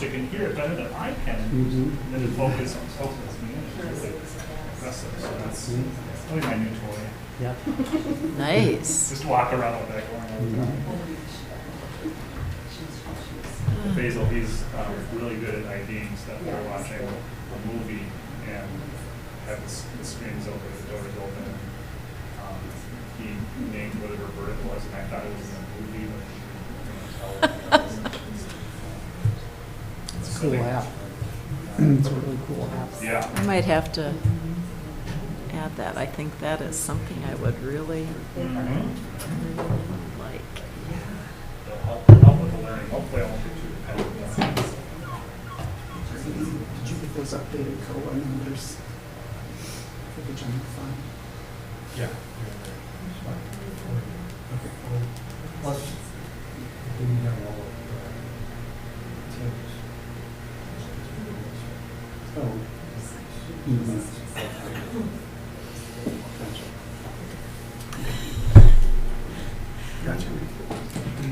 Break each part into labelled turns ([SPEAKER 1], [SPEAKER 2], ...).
[SPEAKER 1] you can hear it better than I can, and then the focus me in. It's really impressive. So that's really my new toy.
[SPEAKER 2] Yeah.
[SPEAKER 3] Nice.
[SPEAKER 1] Just walk around with that going all the time. Basil, he's really good at IDing stuff. We're watching a movie and have the screens open, the doors open. He named whatever bird it was, and I thought it was in a movie, but
[SPEAKER 2] It's a cool app. It's a really cool app.
[SPEAKER 1] yeah.
[SPEAKER 3] I might have to add that. I think that is something I would really, really like.
[SPEAKER 1] It'll help with the learning. Hopefully, I won't get too repetitive.
[SPEAKER 4] Did you get those updated COA numbers for the general fund?
[SPEAKER 1] Yeah.
[SPEAKER 4] Okay.
[SPEAKER 5] Plus, we have all of the tips.
[SPEAKER 4] Oh. Emails. Gotcha.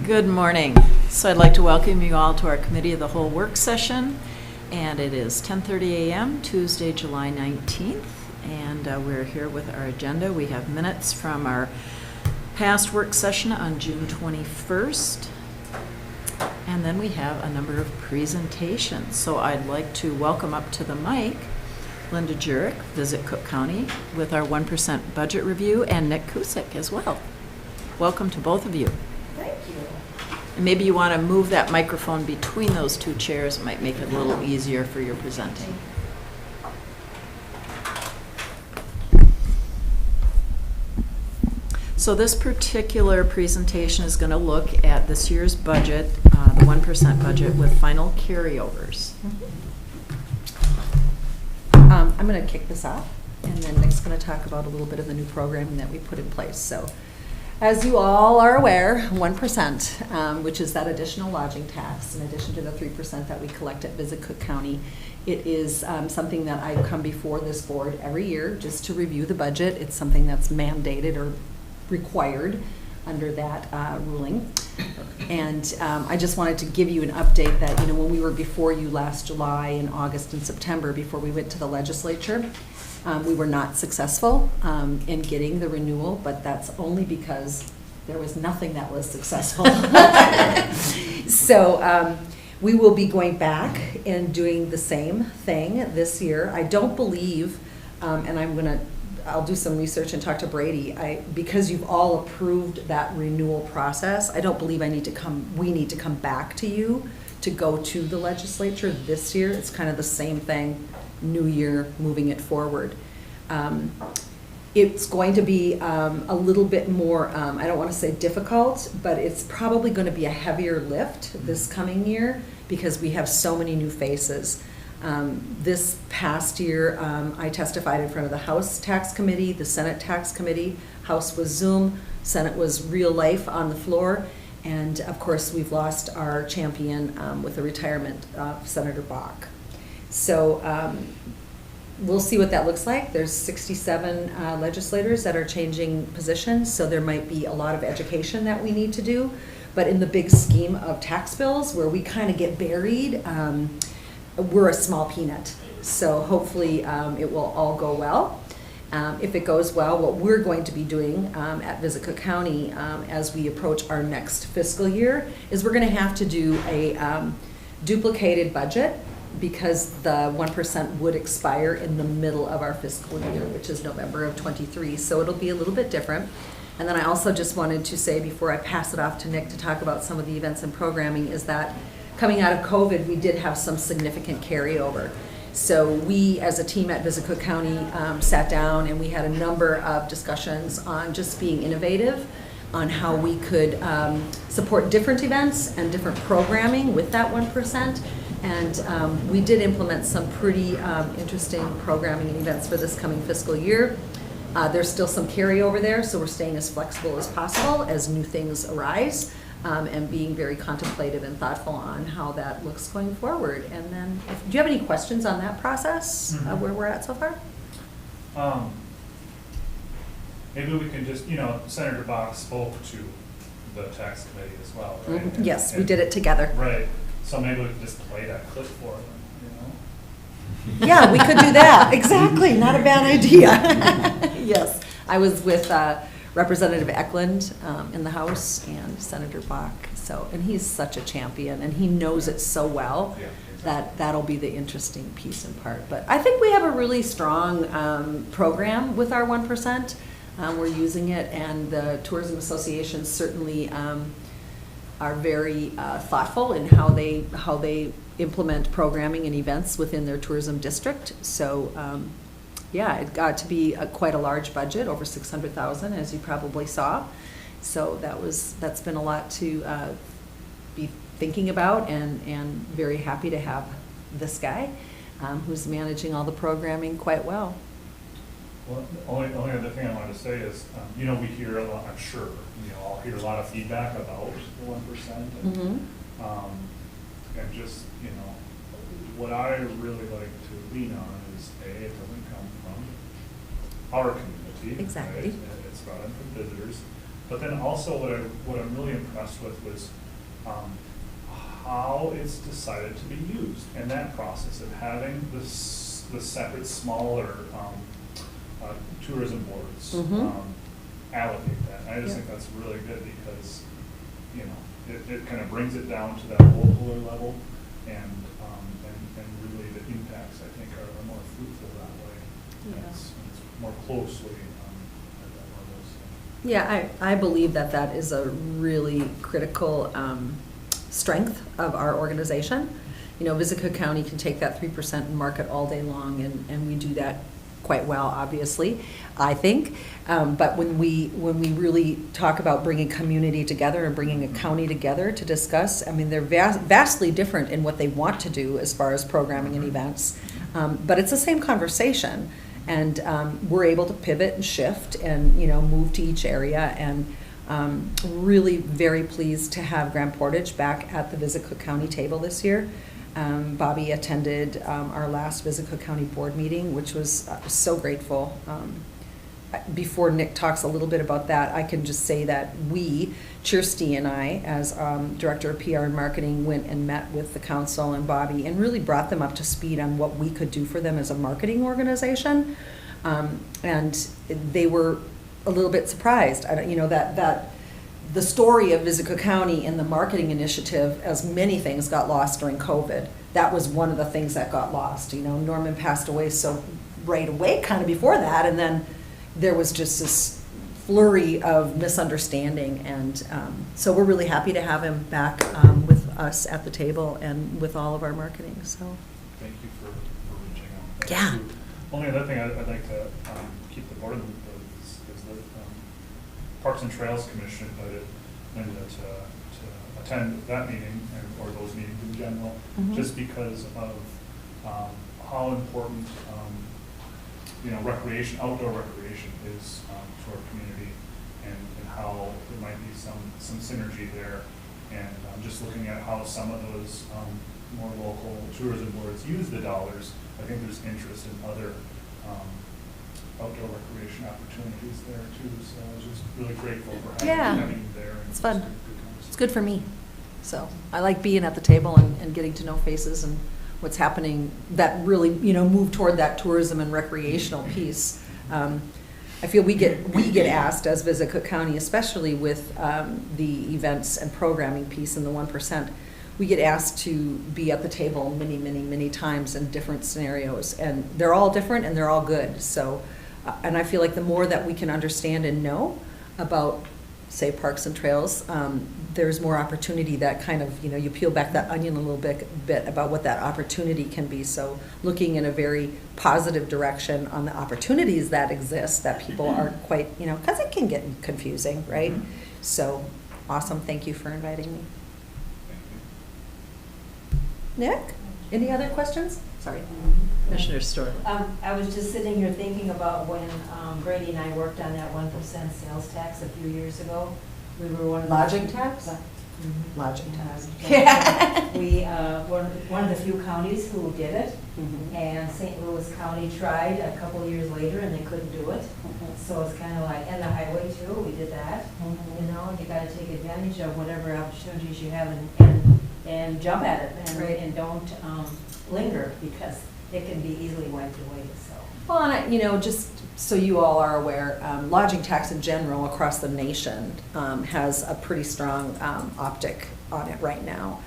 [SPEAKER 3] Good morning. So I'd like to welcome you all to our Committee of the Whole work session. And it is 10:30 a.m., Tuesday, July 19th. And we're here with our agenda. We have minutes from our past work session on June 21st. And then we have a number of presentations. So I'd like to welcome up to the mic Linda Jurek, Visit Cook County, with our 1% budget review, and Nick Kusick as well. Welcome to both of you.
[SPEAKER 6] Thank you.
[SPEAKER 3] And maybe you want to move that microphone between those two chairs. It might make it a little easier for your presenting. So this particular presentation is going to look at this year's budget, the 1% budget with final carryovers.
[SPEAKER 6] I'm going to kick this off, and then Nick's going to talk about a little bit of the new programming that we put in place. So, as you all are aware, 1%, which is that additional lodging tax, in addition to the 3% that we collect at Visit Cook County, it is something that I come before this board every year just to review the budget. It's something that's mandated or required under that ruling. And I just wanted to give you an update that, you know, when we were before you last July and August and September, before we went to the legislature, we were not successful in getting the renewal, but that's only because there was nothing that was successful. So we will be going back and doing the same thing this year. I don't believe, and I'll do some research and talk to Brady. Because you've all approved that renewal process, I don't believe we need to come back to you to go to the legislature this year. It's kind of the same thing, new year, moving it forward. It's going to be a little bit more, I don't want to say difficult, but it's probably going to be a heavier lift this coming year because we have so many new faces. This past year, I testified in front of the House Tax Committee, the Senate Tax Committee. House was Zoom, Senate was real life on the floor, and of course we've lost our champion with the retirement of Senator Bach. So we'll see what that looks like. There's 67 legislators that are changing positions, so there might be a lot of education that we need to do. But in the big scheme of tax bills, where we kind of get buried, we're a small peanut, so hopefully it will all go well. If it goes well, what we're going to be doing at Visit Cook County as we approach our next fiscal year is we're going to have to do a duplicated budget because the 1% would expire in the middle of our fiscal year, which is November of '23, so it'll be a little bit different. And then I also just wanted to say, before I pass it off to Nick to talk about some of the events and programming, is that coming out of COVID, we did have some significant carryover. So we, as a team at Visit Cook County, sat down and we had a number of discussions on just being innovative on how we could support different events and different programming with that 1%. And we did implement some pretty interesting programming and events for this coming fiscal year. There's still some carryover there, so we're staying as flexible as possible as new things arise. And being very contemplative and thoughtful on how that looks going forward. And then, do you have any questions on that process, where we're at so far?
[SPEAKER 1] Maybe we can just, Senator Bach spoke to the tax committee as well, right?
[SPEAKER 6] Yes, we did it together.
[SPEAKER 1] Right. So maybe we could just play that clip for them, you know?
[SPEAKER 6] Yeah, we could do that, exactly, not a bad idea. Yes, I was with Representative Eklund in the House and Senator Bach, so, and he's such a champion, and he knows it so well.
[SPEAKER 1] Yeah,
[SPEAKER 6] That that'll be the interesting piece and part. But I think we have a really strong program with our 1%. We're using it, and the tourism associations certainly are very thoughtful in how they implement programming and events within their tourism district. So yeah, it got to be quite a large budget, over $600,000, as you probably saw. So that's been a lot to be thinking about, and very happy to have this guy who's managing all the programming quite well.
[SPEAKER 1] Well, the only other thing I wanted to say is, you know, we hear a lot, I'm sure, you know, I'll hear a lot of feedback about the 1%. And, and just, you know, what I really like to lean on is, A, it doesn't come from our community.
[SPEAKER 6] Exactly.
[SPEAKER 1] Right? It's brought in from visitors. But then also what I'm really impressed with was how it's decided to be used, and that process of having the separate, smaller tourism boards allocate that. And I just think that's really good because, you know, it kind of brings it down to that localer level, and really the impacts, I think, are more fruitful that way.
[SPEAKER 6] Yeah.
[SPEAKER 1] It's more closely at that level. So.
[SPEAKER 6] Yeah, I believe that is a really critical strength of our organization. You know, Visica County can take that 3% and mark it all day long, and we do that quite well, obviously, I think. But when we really talk about bringing community together and bringing a county together to discuss, I mean, they're vastly different in what they want to do as far as programming and events. But it's the same conversation, and we're able to pivot and shift and, you know, move to each area. And really very pleased to have Grand Portage back at the Visit Cook County table this year. Bobby attended our last Visit Cook County board meeting, which was so grateful. Before Nick talks a little bit about that, I can just say that we, Kirsty and I, as Director of PR and Marketing, went and met with the council and Bobby and really brought them up to speed on what we could do for them as a marketing organization. And they were a little bit surprised, you know, that the story of Visit Cook County and the marketing initiative, as many things got lost during COVID. That was one of the things that got lost. You know, Norman passed away so right away, kind of before that, and then there was just this flurry of misunderstanding, and so we're really happy to have him back with us at the table and with all of our marketing. So
[SPEAKER 1] Thank you for reaching out.
[SPEAKER 6] Yeah.
[SPEAKER 1] Only other thing I'd like to keep the board in the loop is the Parks and Trails Commission invited Linda to attend that meeting, or those meetings in general, just because of how important you know, recreation, outdoor recreation is to our community, and how there might be some synergy there. And just looking at how some of those more local tourism boards use the dollars, I think there's interest in other outdoor recreation opportunities there too. So I was just really grateful for having you there. And
[SPEAKER 6] it's fun.
[SPEAKER 1] just a good conversation.
[SPEAKER 6] It's good for me. So I like being at the table and getting to know faces and what's happening that really, you know, move toward that tourism and recreational piece. I feel we get asked as Visit Cook County, especially with the events and programming piece in the 1%, we get asked to be at the table many times in different scenarios, and they're all different and they're all good. So, and I feel like the more that we can understand and know about, say, Parks and Trails, there's more opportunity that kind of, you know, you peel back that onion a little bit about what that opportunity can be. So looking in a very positive direction on the opportunities that exist that people aren't quite, you know, because it can get confusing, right? So awesome. Thank you for inviting me. Nick, any other questions? Sorry.
[SPEAKER 3] Commissioner Storley.
[SPEAKER 7] I was just sitting here thinking about when Brady and I worked on that 1% sales tax a few years ago. We were one of the
[SPEAKER 6] Lodging tax?
[SPEAKER 7] Mhm.
[SPEAKER 6] Lodging tax.
[SPEAKER 7] We were one of the few counties who did it,
[SPEAKER 6] Mhm.
[SPEAKER 7] and St. Louis County tried a couple years later and they couldn't do it. So it's kind of like, and the highway too, we did that. You know, you got to take advantage of whatever opportunities you have, and and jump at it
[SPEAKER 6] Right.
[SPEAKER 7] and don't linger, because it can be easily wiped away, so.
[SPEAKER 6] Well, and just so you all are aware, lodging tax in general across the nation has a pretty strong optic on it right now.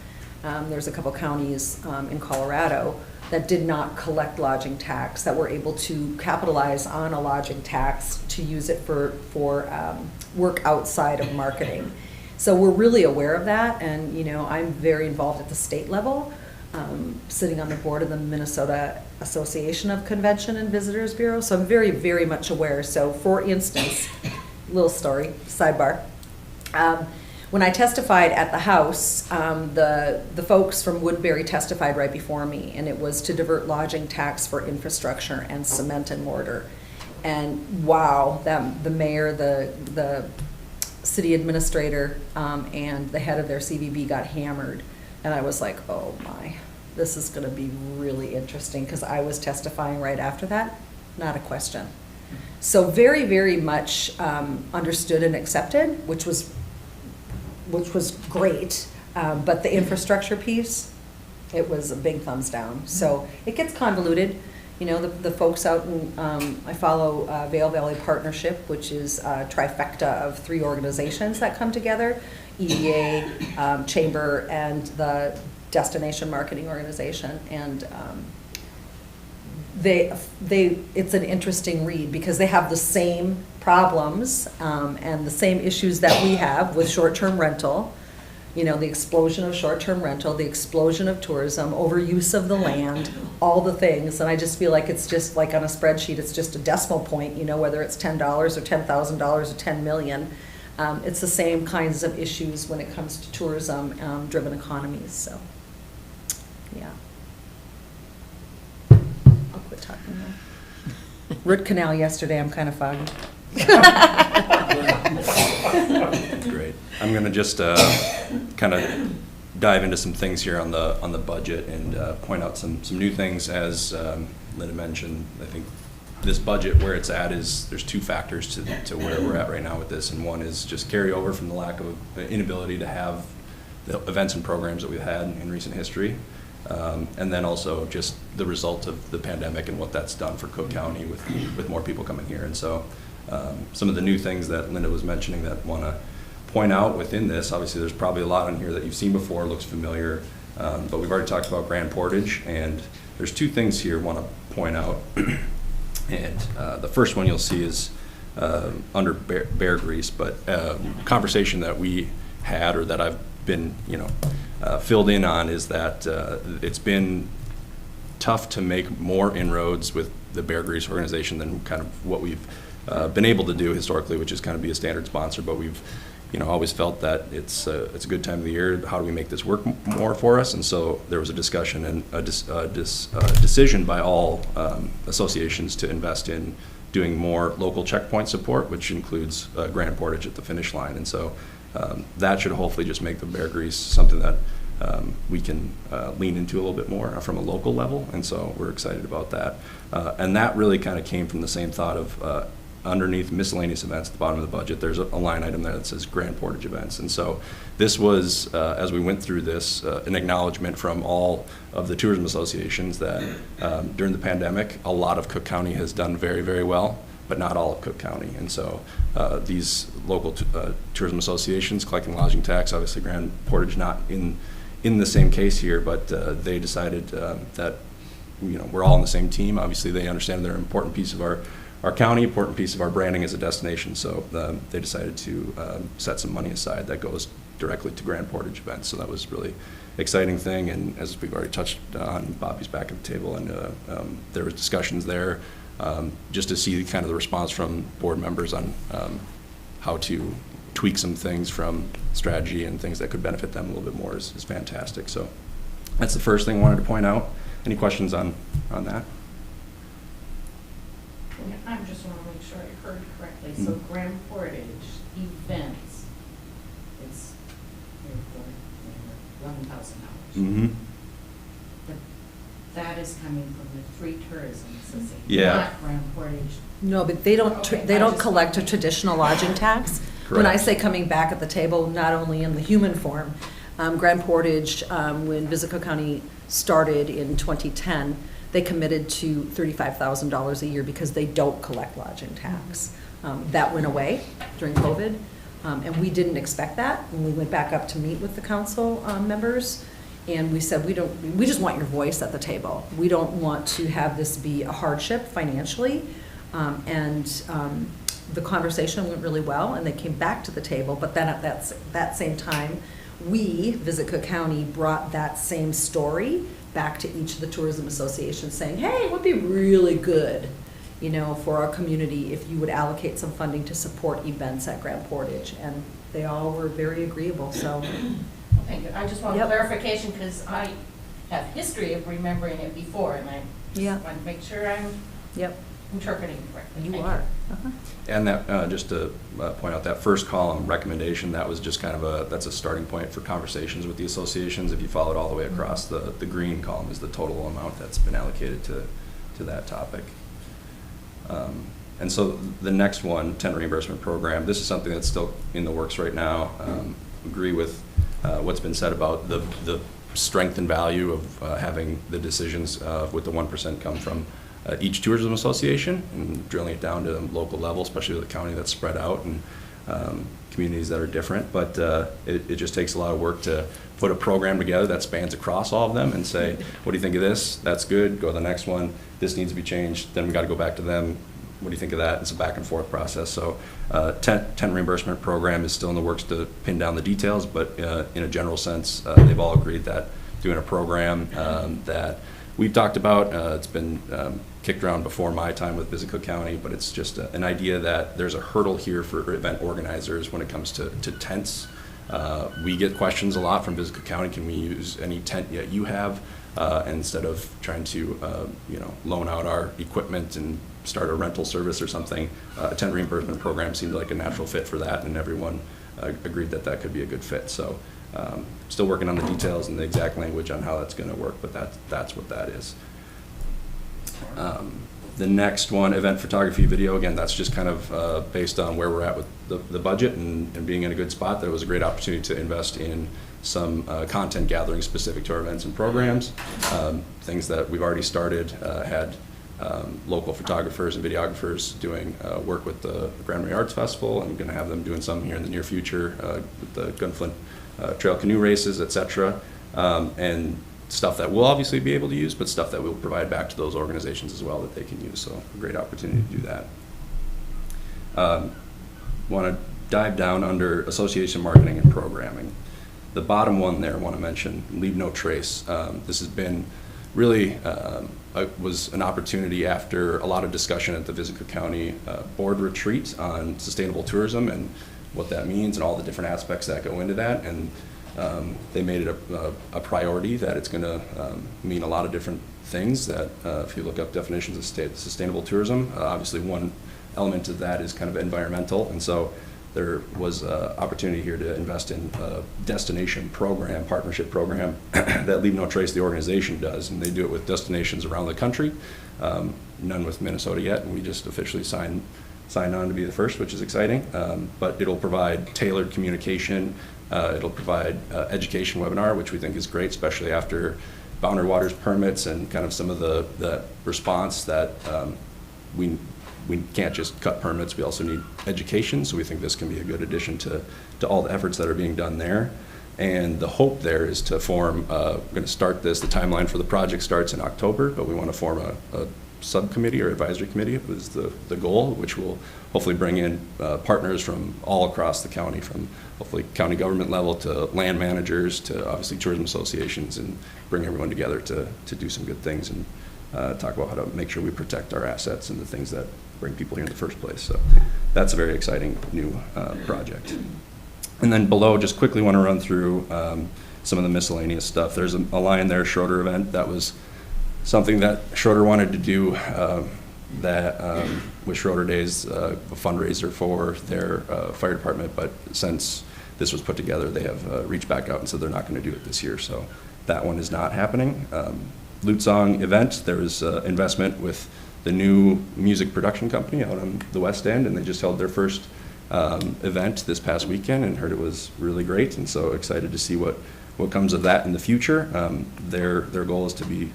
[SPEAKER 6] There's a couple counties in Colorado that did not collect lodging tax, that were able to capitalize on a lodging tax to use it for work outside of marketing. So we're really aware of that, and I'm very involved at the state level, sitting on the board of the Minnesota Association of Convention and Visitors Bureau, so I'm very, very much aware. So for instance, little story, sidebar. When I testified at the House, the folks from Woodbury testified right before me, and it was to divert lodging tax for infrastructure and cement and mortar. And wow, the mayor, the city administrator, and the head of their CVB got hammered. And I was like, oh my, this is gonna be really interesting, because I was testifying right after that, not a question. So very, very much understood and accepted, which was great, but the infrastructure piece, it was a big thumbs down. So it gets convoluted. The folks out in, I follow Vail Valley Partnership, which is a trifecta of 3 organizations that come together, EDA, Chamber, and the Destination Marketing Organization. And it's an interesting read, because they have the same problems and the same issues that we have with short-term rental. The explosion of short-term rental, the explosion of tourism, overuse of the land, all the things. And I just feel like it's just like on a spreadsheet, it's just a decimal point, whether it's $10 or $10,000 or 10 million. It's the same kinds of issues when it comes to tourism driven economies. So, yeah. I'll quit talking now. Root canal yesterday, I'm kind of foggy.
[SPEAKER 8] Great. I'm going to just kind of dive into some things here on the budget and point out some new things. As Linda mentioned, I think this budget, where it's at, is there's 2 factors to where we're at right now with this, and one is just carryover from the lack of inability to have the events and programs that we've had in recent history, and then also just the result of the pandemic and what that's done for Cook County with more people coming here. And so some of the new things that Linda was mentioning that want to point out within this, obviously there's probably a lot on here that you've seen before, looks familiar, but we've already talked about Grand Portage, and there's 2 things here I want to point out. And the first one you'll see is under bear grease, but conversation that we had, or that I've been filled in on, is that it's been tough to make more inroads with the bear grease organization than kind of what we've been able to do historically, which is kind of be a standard sponsor. But we've always felt that it's a good time of the year. How do we make this work more for us? And so there was a discussion and a decision by all associations to invest in doing more local checkpoint support, which includes Grand Portage at the finish line. And so that should hopefully just make the bear grease something that we can lean into a little bit more from a local level. And so we're excited about that. And that really kind of came from the same thought of underneath miscellaneous events at the bottom of the budget, there's a line item there that says Grand Portage events. And so this was, as we went through this, an acknowledgement from all of the tourism associations that during the pandemic, a lot of Cook County has done very, very well, but not all of Cook County. And so these local tourism associations collecting lodging tax, obviously Grand Portage not in the same case here, but they decided that we're all on the same team. Obviously they understand they're an important piece of our county, important piece of our branding as a destination. So they decided to set some money aside that goes directly to Grand Portage events. So that was a really exciting thing. And as we've already touched on, Bobby's back at the table, and there was discussions there just to see kind of the response from board members on how to tweak some things from strategy and things that could benefit them a little bit more is fantastic. So that's the first thing I wanted to point out. Any questions on that?
[SPEAKER 9] I just want to make sure I heard correctly. So Grand Portage events, it's $11,000.
[SPEAKER 8] Mm-hmm.
[SPEAKER 9] But that is coming from the 3 tourism associations,
[SPEAKER 8] Yeah.
[SPEAKER 9] not Grand Portage.
[SPEAKER 6] No, but they don't collect a traditional lodging tax. When I
[SPEAKER 8] Correct.
[SPEAKER 6] say coming back at the table, not only in the human form, Grand Portage, when Visico County started in 2010, they committed to $35,000 a year because they don't collect lodging tax. That went away during COVID, and we didn't expect that. When we went back up to meet with the council members, and we said, we just want your voice at the table. We don't want to have this be a hardship financially. The conversation went really well, and they came back to the table, but then at that same time, we, Visit Cook County, brought that same story back to each of the tourism associations saying, hey, it would be really good, you know, for our community if you would allocate some funding to support events at Grand Portage. And they all were very agreeable, so.
[SPEAKER 9] Thank you. I just want
[SPEAKER 6] Yep.
[SPEAKER 9] clarification because I have history of remembering it before, and I
[SPEAKER 6] Yeah.
[SPEAKER 9] just want to make sure I'm
[SPEAKER 6] Yep,
[SPEAKER 9] interpreting correctly.
[SPEAKER 6] you
[SPEAKER 9] Thank
[SPEAKER 6] are. Uh-huh.
[SPEAKER 8] And that, just to point out, that first column recommendation, that was just kind of that's a starting point for conversations with the associations. If you follow it all the way across, the green column is the total amount that's been allocated to that topic. And so the next one, tent reimbursement program, this is something that's still in the works right now. Agree with what's been said about the strength and value of having the decisions with the 1% come from each tourism association and drilling it down to the local level, especially with a county that's spread out and communities that are different. But it just takes a lot of work to put a program together that spans across all of them and say, what do you think of this? That's good. Go to the next one. This needs to be changed. Then we got to go back to them. What do you think of that? It's a back and forth process. So tent reimbursement program is still in the works to pin down the details, but in a general sense, they've all agreed that doing a program that we've talked about, it's been kicked around before my time with Visit Cook County, but it's just an idea that there's a hurdle here for event organizers when it comes to tents. We get questions a lot from Visit Cook County, can we use any tent yet you have? Instead of trying to loan out our equipment and start a rental service or something, a tent reimbursement program seemed like a natural fit for that, and everyone agreed that that could be a good fit. So still working on the details and the exact language on how that's going to work, but that's what that is. The next one, event photography video, again, that's just kind of based on where we're at with the budget and being in a good spot. That it was a great opportunity to invest in some content gathering specific to our events and programs. Things that we've already started, had local photographers and videographers doing work with the Grand Marais Arts Festival. I'm going to have them doing some here in the near future with the Gunflint Trail canoe races, etc. And stuff that we'll obviously be able to use, but stuff that we'll provide back to those organizations as well that they can use. So a great opportunity to do that. Want to dive down under association marketing and programming. The bottom one there I want to mention, leave no trace. This has been really was an opportunity after a lot of discussion at the Visit Cook County board retreat on sustainable tourism and what that means and all the different aspects that go into that. And they made it a priority that it's going to mean a lot of different things that if you look up definitions of sustainable tourism, obviously one element of that is kind of environmental. And so there was an opportunity here to invest in a destination program, partnership program that Leave No Trace, the organization, does. And they do it with destinations around the country, none with Minnesota yet, and we just officially signed on to be the first, which is exciting. But it'll provide tailored communication. It'll provide education webinar, which we think is great, especially after Boundary Waters permits and kind of some of the response that we can't just cut permits, we also need education, so we think this can be a good addition to all the efforts that are being done there. And the hope there is to form, we're going to start this, the timeline for the project starts in October, but we want to form a subcommittee or advisory committee was the goal, which will hopefully bring in partners from all across the county, from hopefully county government level to land managers to obviously tourism associations, and bring everyone together to do some good things and talk about how to make sure we protect our assets and the things that bring people here in the first place. So that's a very exciting new project. And then below, just quickly want to run through some of the miscellaneous stuff. There's a line there, Schroeder event. That was something that Schroeder wanted to do with Schroeder Days, a fundraiser for their fire department, but since this was put together, they have reached back out and said they're not going to do it this year. So that one is not happening. Lute Song event, there was investment with the new music production company out on the West End, and they just held their first event this past weekend and heard it was really great, and so excited to see what what comes of that in the future. Their goal is to be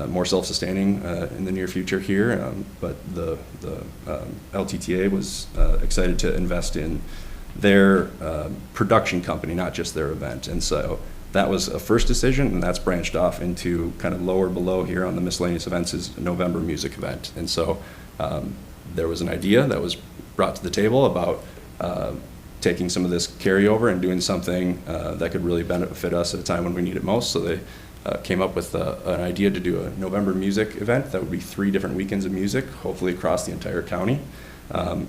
[SPEAKER 8] more self-sustaining in the near future here, but the LTTA was excited to invest in their production company, not just their event. And so that was a first decision, and that's branched off into kind of lower below here on the miscellaneous events is November music event. And so there was an idea that was brought to the table about taking some of this carryover and doing something that could really benefit us at a time when we need it most. So they came up with an idea to do a November music event that would be 3 different weekends of music, hopefully across the entire county.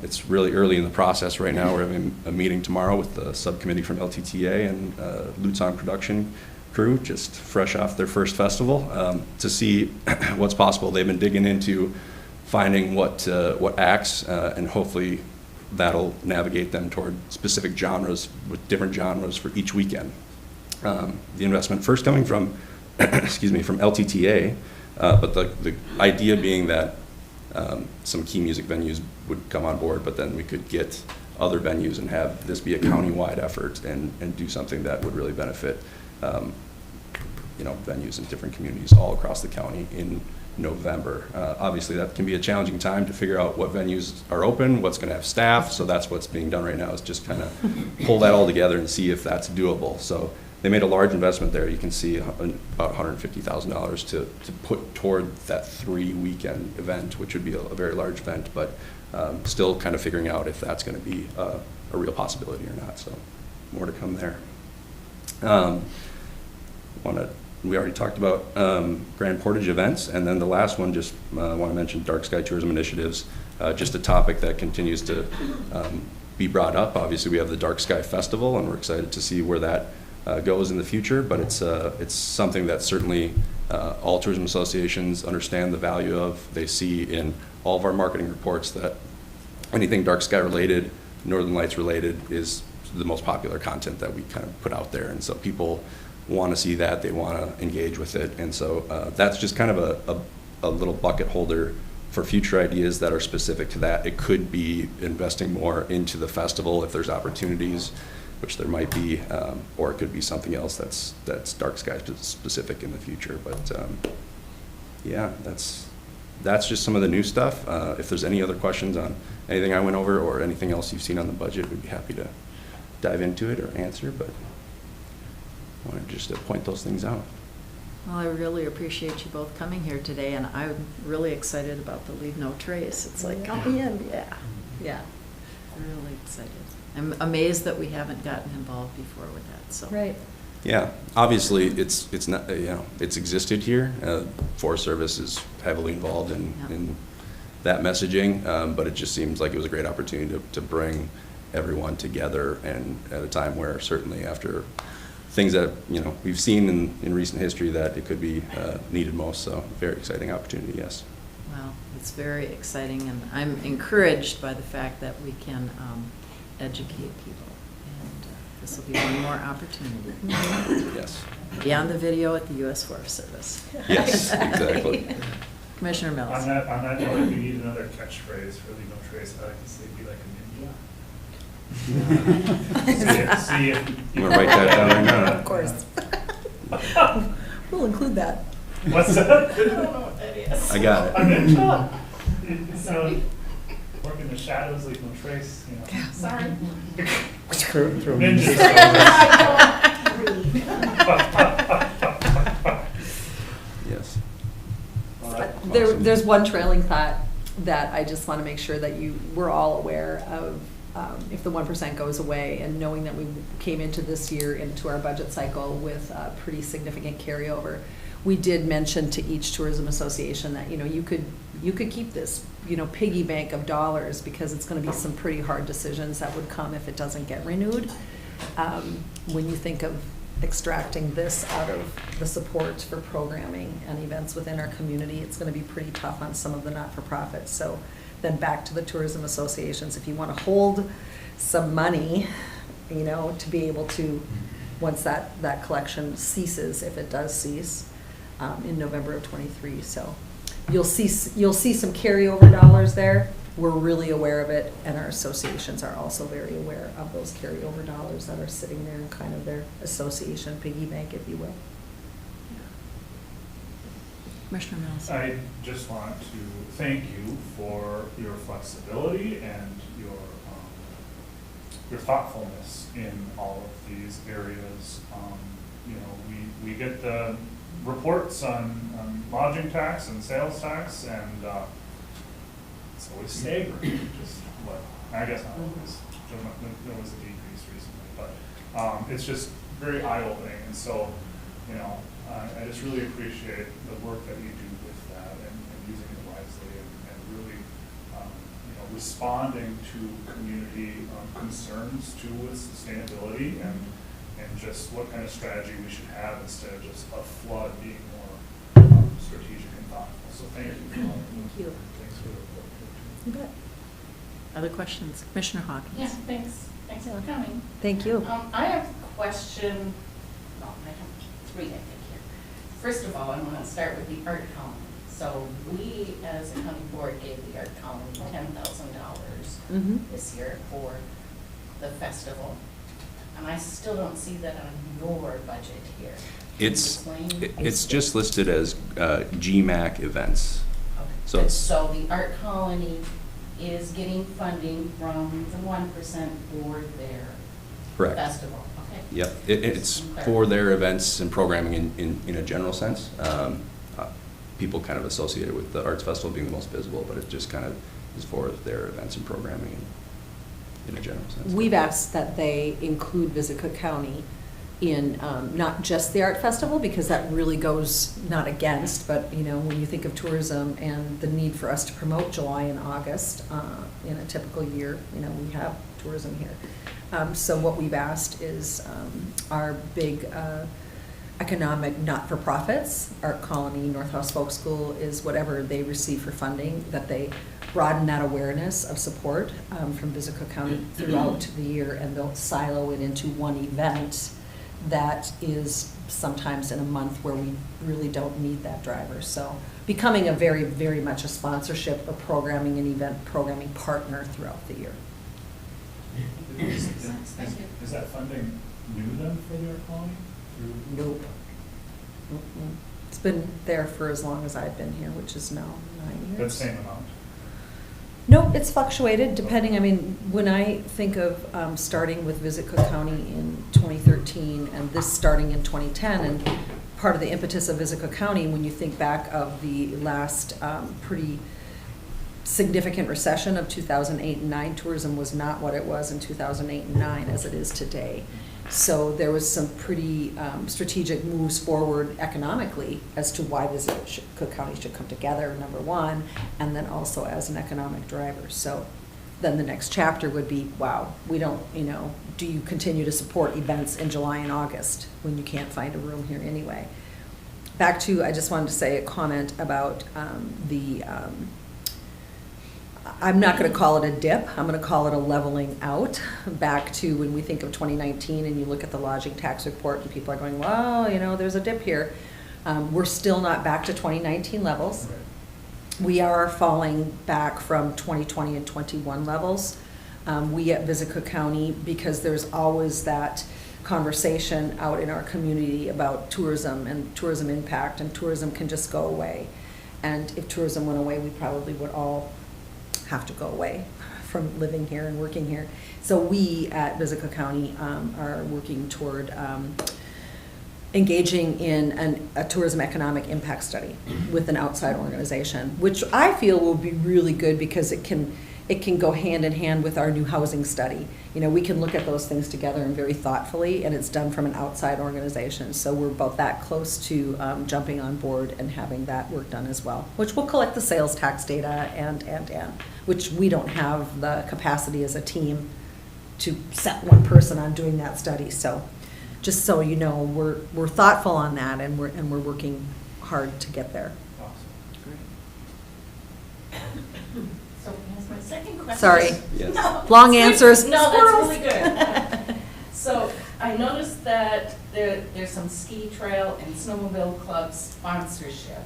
[SPEAKER 8] It's really early in the process right now. We're having a meeting tomorrow with the subcommittee from LTTA and Lutz production crew, just fresh off their first festival, to see what's possible. They've been digging into finding what acts, and hopefully that'll navigate them toward specific genres, with different genres for each weekend. The investment first coming from, excuse me, from LTTA, but the idea being that some key music venues would come on board, but then we could get other venues and have this be a county-wide effort and do something that would really benefit venues in different communities all across the county in November. Obviously, that can be a challenging time to figure out what venues are open, what's going to have staff, so that's what's being done right now, is just kind of pull that all together and see if that's doable. So they made a large investment there. You can see about $150,000 to put toward that 3-weekend event, which would be a very large event, but still kind of figuring out if that's going to be a real possibility or not. So more to come there. We already talked about Grand Portage events, and then the last one, just want to mention Dark Sky Tourism Initiatives, just a topic that continues to be brought up. Obviously, we have the Dark Sky Festival, and we're excited to see where that goes in the future, but it's something that certainly all tourism associations understand the value of. They see in all of our marketing reports that anything Dark Sky related, Northern Lights related, is the most popular content that we kind of put out there, and so people want to see that, they want to engage with it, and so that's just kind of a little bucket holder for future ideas that are specific to that. It could be investing more into the festival if there's opportunities, which there might be, or it could be something else that's Dark Sky specific in the future. But yeah, that's just some of the new stuff. If there's any other questions on anything I went over or anything else you've seen on the budget, we'd be happy to dive into it or answer, but I wanted just to point those things out.
[SPEAKER 3] Well, I really appreciate you both coming here today, and I'm really excited about the Leave No Trace. It's like, come in, yeah. I'm really excited. I'm amazed that we haven't gotten involved before with that, so.
[SPEAKER 6] Right.
[SPEAKER 8] Yeah, obviously it's not, it's existed here. Forest Service is heavily involved in that messaging, but it just seems like it was a great opportunity to bring everyone together, and at a time where certainly after things that we've seen in recent history that it could be needed most. So very exciting opportunity, yes.
[SPEAKER 3] Well, it's very exciting, and I'm encouraged by the fact that we can educate people, and this will be one more opportunity.
[SPEAKER 8] Yes.
[SPEAKER 3] Beyond the video at the U.S. Forest Service.
[SPEAKER 8] Yes, exactly.
[SPEAKER 3] Commissioner Mills.
[SPEAKER 1] On that note, if you need another catchphrase for Leave No Trace, I like to say be like a ninja. See if
[SPEAKER 8] I'm gonna write that down right now.
[SPEAKER 6] Of course. We'll include that.
[SPEAKER 1] What's that?
[SPEAKER 9] I don't know what that is.
[SPEAKER 8] I got
[SPEAKER 1] A
[SPEAKER 8] it.
[SPEAKER 1] ninja. Work in the shadows, leave no trace.
[SPEAKER 9] Sorry.
[SPEAKER 2] Throw
[SPEAKER 1] Ninja.
[SPEAKER 8] Yes.
[SPEAKER 6] There's one trailing thought that I just want to make sure that we're all aware of. If the 1% goes away, and knowing that we came into this year into our budget cycle with a pretty significant carryover, we did mention to each tourism association that you could keep this piggy bank of dollars, because it's going to be some pretty hard decisions that would come if it doesn't get renewed. When you think of extracting this out of the support for programming and events within our community, it's going to be pretty tough on some of the not-for-profits. So then back to the tourism associations, if you want to hold some money, to be able to, once that collection ceases, if it does cease, in November of '23. So you'll see some carryover dollars there, we're really aware of it, and our associations are also very aware of those carryover dollars that are sitting there in kind of their association piggy bank, if you will.
[SPEAKER 3] Commissioner Mills.
[SPEAKER 1] I just want to thank you for your flexibility and your thoughtfulness in all of these areas. You know, we get the reports on lodging tax and sales tax, and it's always staggering. Just what I guess not always. There was a decrease recently, but it's just very eye-opening. And so, you know, I just really appreciate the work that you do with that and using it wisely and really, you know, responding to community concerns too with sustainability and just what kind of strategy we should have instead of just a flood being more strategic and thoughtful. So thank you for all of
[SPEAKER 6] Thank
[SPEAKER 1] that.
[SPEAKER 6] you.
[SPEAKER 1] Thanks for the report.
[SPEAKER 6] You bet.
[SPEAKER 3] Other questions? Commissioner Hawkins.
[SPEAKER 9] Yeah, thanks for coming.
[SPEAKER 6] Thank you.
[SPEAKER 9] I have a question, well, I have three, I think, here. First of all, I want to start with the art colony. So we, as a county board, gave the art colony $10,000 this year for the festival. And I still don't see that on your budget here. Can you explain?
[SPEAKER 8] It's just listed as GMAC events.
[SPEAKER 9] Okay.
[SPEAKER 8] So it's-
[SPEAKER 9] So the art colony is getting funding from the 1% for their
[SPEAKER 8] Correct.
[SPEAKER 9] festival, okay?
[SPEAKER 8] Yep, it's for their events and programming in a general sense. People kind of associate it with the Arts Festival being the most visible, but it just kind of is for their events and programming in a general sense.
[SPEAKER 6] We've asked that they include Visit Cook County in not just the art festival, because that really goes not against, but you know, when you think of tourism and the need for us to promote July and August in a typical year, you know, we have tourism here. So what we've asked is our big economic not-for-profits, Art Colony, North House Folk School, is whatever they receive for funding, that they broaden that awareness of support from Visit Cook County throughout the year, and they'll silo it into one event that is sometimes in a month where we really don't need that driver. So becoming a very, very much a sponsorship or programming and event programming partner throughout the year.
[SPEAKER 1] Is that funding new then for the art colony?
[SPEAKER 6] Nope. Mm-mm. It's been there for as long as I've been here, which is now 9 years.
[SPEAKER 1] That same amount?
[SPEAKER 6] No, it's fluctuated depending, I mean, when I think of starting with Visit Cook County in 2013 and this starting in 2010, and part of the impetus of Visit Cook County, when you think back of the last pretty significant recession of 2008 and 9, tourism was not what it was in 2008 and 9 as it is today. So there was some pretty strategic moves forward economically as to why Visit Cook County should come together, number one, and then also as an economic driver. So then the next chapter would be, wow, we don't, you know, do you continue to support events in July and August when you can't find a room here anyway? Back to, I just wanted to say a comment about I'm not going to call it a dip. I'm going to call it a leveling out back to when we think of 2019 and you look at the lodging tax report and people are going, well, you know, there's a dip here. We're still not back to 2019 levels. We are falling back from 2020 and 21 levels. We at Visit Cook County, because there's always that conversation out in our community about tourism and tourism impact, and tourism can just go away. And if tourism went away, we probably would all have to go away from living here and working here. So we at Visit Cook County are working toward engaging in a tourism economic impact study with an outside organization, which I feel will be really good because it can go hand in hand with our new housing study. You know, we can look at those things together and very thoughtfully, and it's done from an outside organization. So we're about that close to jumping on board and having that work done as well, which will collect the sales tax data and, which we don't have the capacity as a team to set one person on doing that study. So just so you know, we're thoughtful on that, and we're working hard to get there.
[SPEAKER 1] Awesome.
[SPEAKER 9] So that's my second question.
[SPEAKER 6] Sorry.
[SPEAKER 8] Yes.
[SPEAKER 9] No,
[SPEAKER 6] Long
[SPEAKER 9] it's good.
[SPEAKER 6] answers.
[SPEAKER 9] No,
[SPEAKER 6] Squirrels.
[SPEAKER 9] that's really good. So I noticed that there's some ski trail and snowmobile club sponsorship.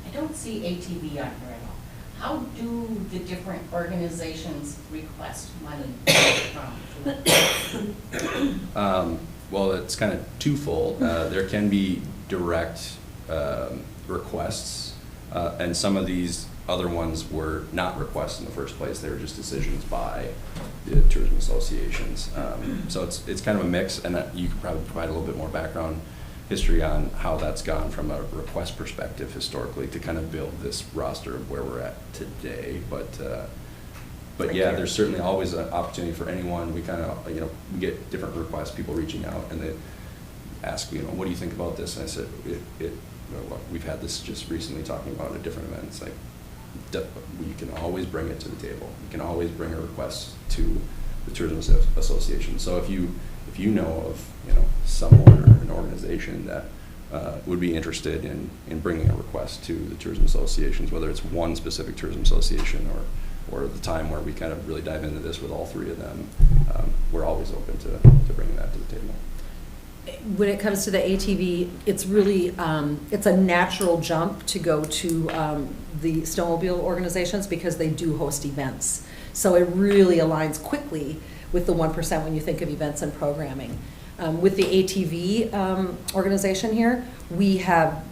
[SPEAKER 9] I don't see ATV on here at all. how do the different organizations request money from?
[SPEAKER 8] Well, it's kind of twofold. There can be direct requests, and some of these other ones were not requests in the first place. They were just decisions by the tourism associations. So it's kind of a mix, and you could probably provide a little bit more background history on how that's gone from a request perspective historically to kind of build this roster of where we're at today. But yeah, there's certainly always an opportunity for anyone. We kind of, we get different requests, people reaching out, and they ask, what do you think about this? And I said, we've had this just recently talking about a different event. It's like, we can always bring it to the table. We can always bring a request to the Tourism Association. So if you know of, someone or an organization that would be interested in bringing a request to the tourism associations, whether it's one specific tourism association or the time where we kind of really dive into this with all three of them, we're always open to bringing that to the table.
[SPEAKER 6] When it comes to the ATV, it's really, it's a natural jump to go to the snowmobile organizations because they do host events. So it really aligns quickly with the 1% when you think of events and programming. With the ATV organization here, we have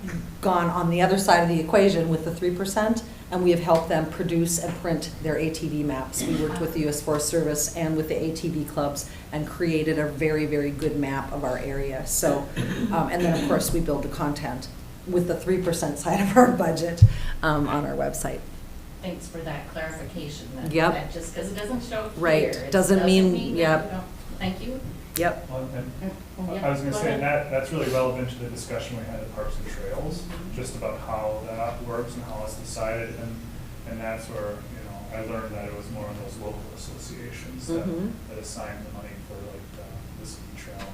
[SPEAKER 6] gone on the other side of the equation with the 3%, and we have helped them produce and print their ATV maps. We worked with the U.S. Forest Service and with the ATV clubs and created a very, very good map of our area. So, and then of course we build the content with the 3% side of our budget on our website.
[SPEAKER 9] Thanks for that clarification.
[SPEAKER 6] Yep.
[SPEAKER 9] That just because it doesn't show here.
[SPEAKER 6] Right.
[SPEAKER 9] It
[SPEAKER 6] Doesn't mean
[SPEAKER 9] that
[SPEAKER 6] yep.
[SPEAKER 9] you don't- Thank you.
[SPEAKER 6] Yep.
[SPEAKER 1] Well, and
[SPEAKER 9] Yeah,
[SPEAKER 1] I was going
[SPEAKER 9] go
[SPEAKER 1] to say,
[SPEAKER 9] ahead.
[SPEAKER 1] that's really relevant to the discussion we had at Parks and Trails, just about how that works and how it's decided, and that's where, I learned that it was more on those local associations that assign the money for like the ski trail,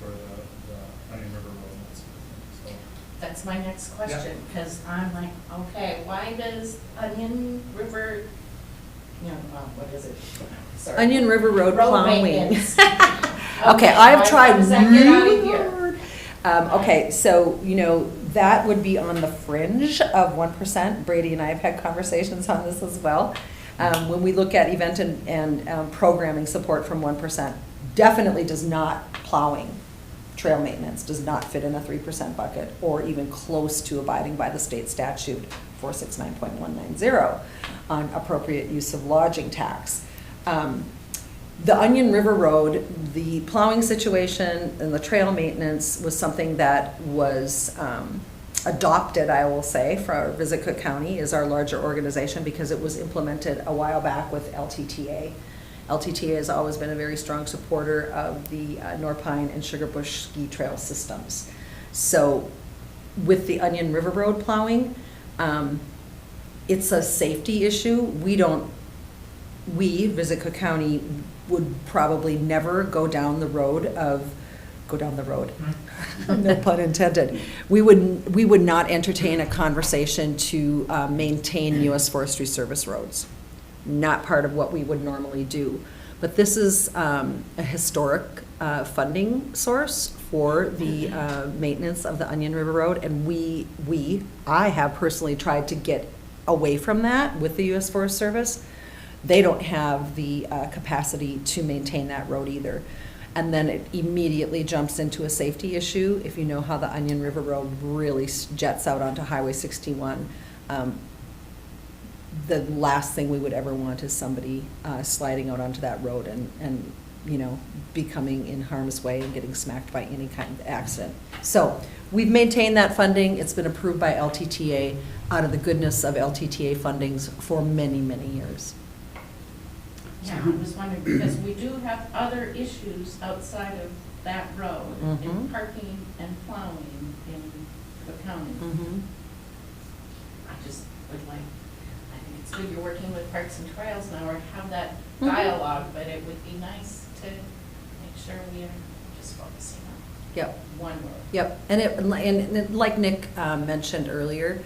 [SPEAKER 1] for the Onion River Road and that sort of thing,
[SPEAKER 9] That's my next question, because I'm like, okay, why does Onion River, what is it? Sorry.
[SPEAKER 6] Onion River Road plowing.
[SPEAKER 9] maintenance.
[SPEAKER 6] Okay, I've
[SPEAKER 9] why
[SPEAKER 6] tried
[SPEAKER 9] does that get out of
[SPEAKER 6] really
[SPEAKER 9] here?
[SPEAKER 6] hard. Okay, so, that would be on the fringe of 1%. Brady and I have had conversations on this as well. When we look at event and programming support from 1%, definitely does not plowing, trail maintenance, does not fit in a 3% bucket or even close to abiding by the state statute 469.190 on appropriate use of lodging tax. The Onion River Road, the plowing situation and the trail maintenance was something that was adopted, I will say, for Visit Cook County is our larger organization because it was implemented a while back with LTTA. LTTA has always been a very strong supporter of the Norpine and Sugarbush ski trail systems. So with the Onion River Road plowing, it's a safety issue. We, Visit Cook County, would probably never go down the road, no pun intended. We would not entertain a conversation to maintain U.S. Forestry Service roads. Not part of what we would normally do. But this is a historic funding source for the maintenance of the Onion River Road, and I have personally tried to get away from that with the U.S. Forest Service. They don't have the capacity to maintain that road either. And then it immediately jumps into a safety issue. If you know how the Onion River Road really jets out onto Highway 61, the last thing we would ever want is somebody sliding out onto that road and becoming in harm's way and getting smacked by any kind of accident. So we've maintained that funding. It's been approved by LTTA out of the goodness of LTTA fundings for many, many years.
[SPEAKER 9] Yeah, I was wondering, because we do have other issues outside of that road, in parking and plowing in the county. I just would like, I think it's good you're working with Parks and Trails now, or have that dialogue, but it would be nice to make sure we are just focusing on one road.
[SPEAKER 6] Yep, and like Nick mentioned earlier,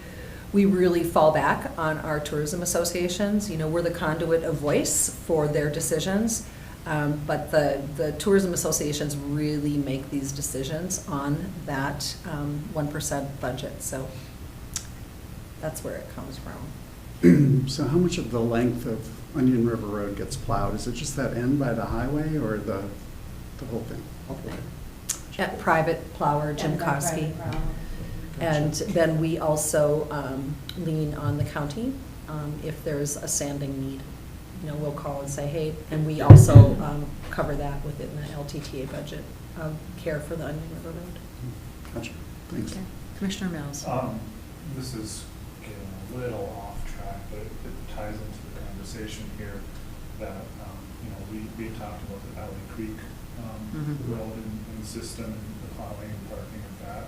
[SPEAKER 6] we really fall back on our tourism associations. We're the conduit of voice for their decisions, but the tourism associations really make these decisions on that 1% budget. So that's where it comes from.
[SPEAKER 4] So how much of the length of Onion River Road gets plowed? Is it just that end by the highway or the whole thing?
[SPEAKER 6] At private plower, Jim
[SPEAKER 7] And by
[SPEAKER 6] Kosky.
[SPEAKER 7] private round.
[SPEAKER 6] And then we also lean on the county if there's a sanding need. You know, we'll call and say, hey, and we also cover that within the LTTA budget of care for the Onion River Road.
[SPEAKER 4] Gotcha, thanks.
[SPEAKER 3] Okay. Commissioner Mills.
[SPEAKER 1] This is getting a little off track, but it ties into the conversation here that, we talked about the Valley Creek road and system and the plowing and parking of that.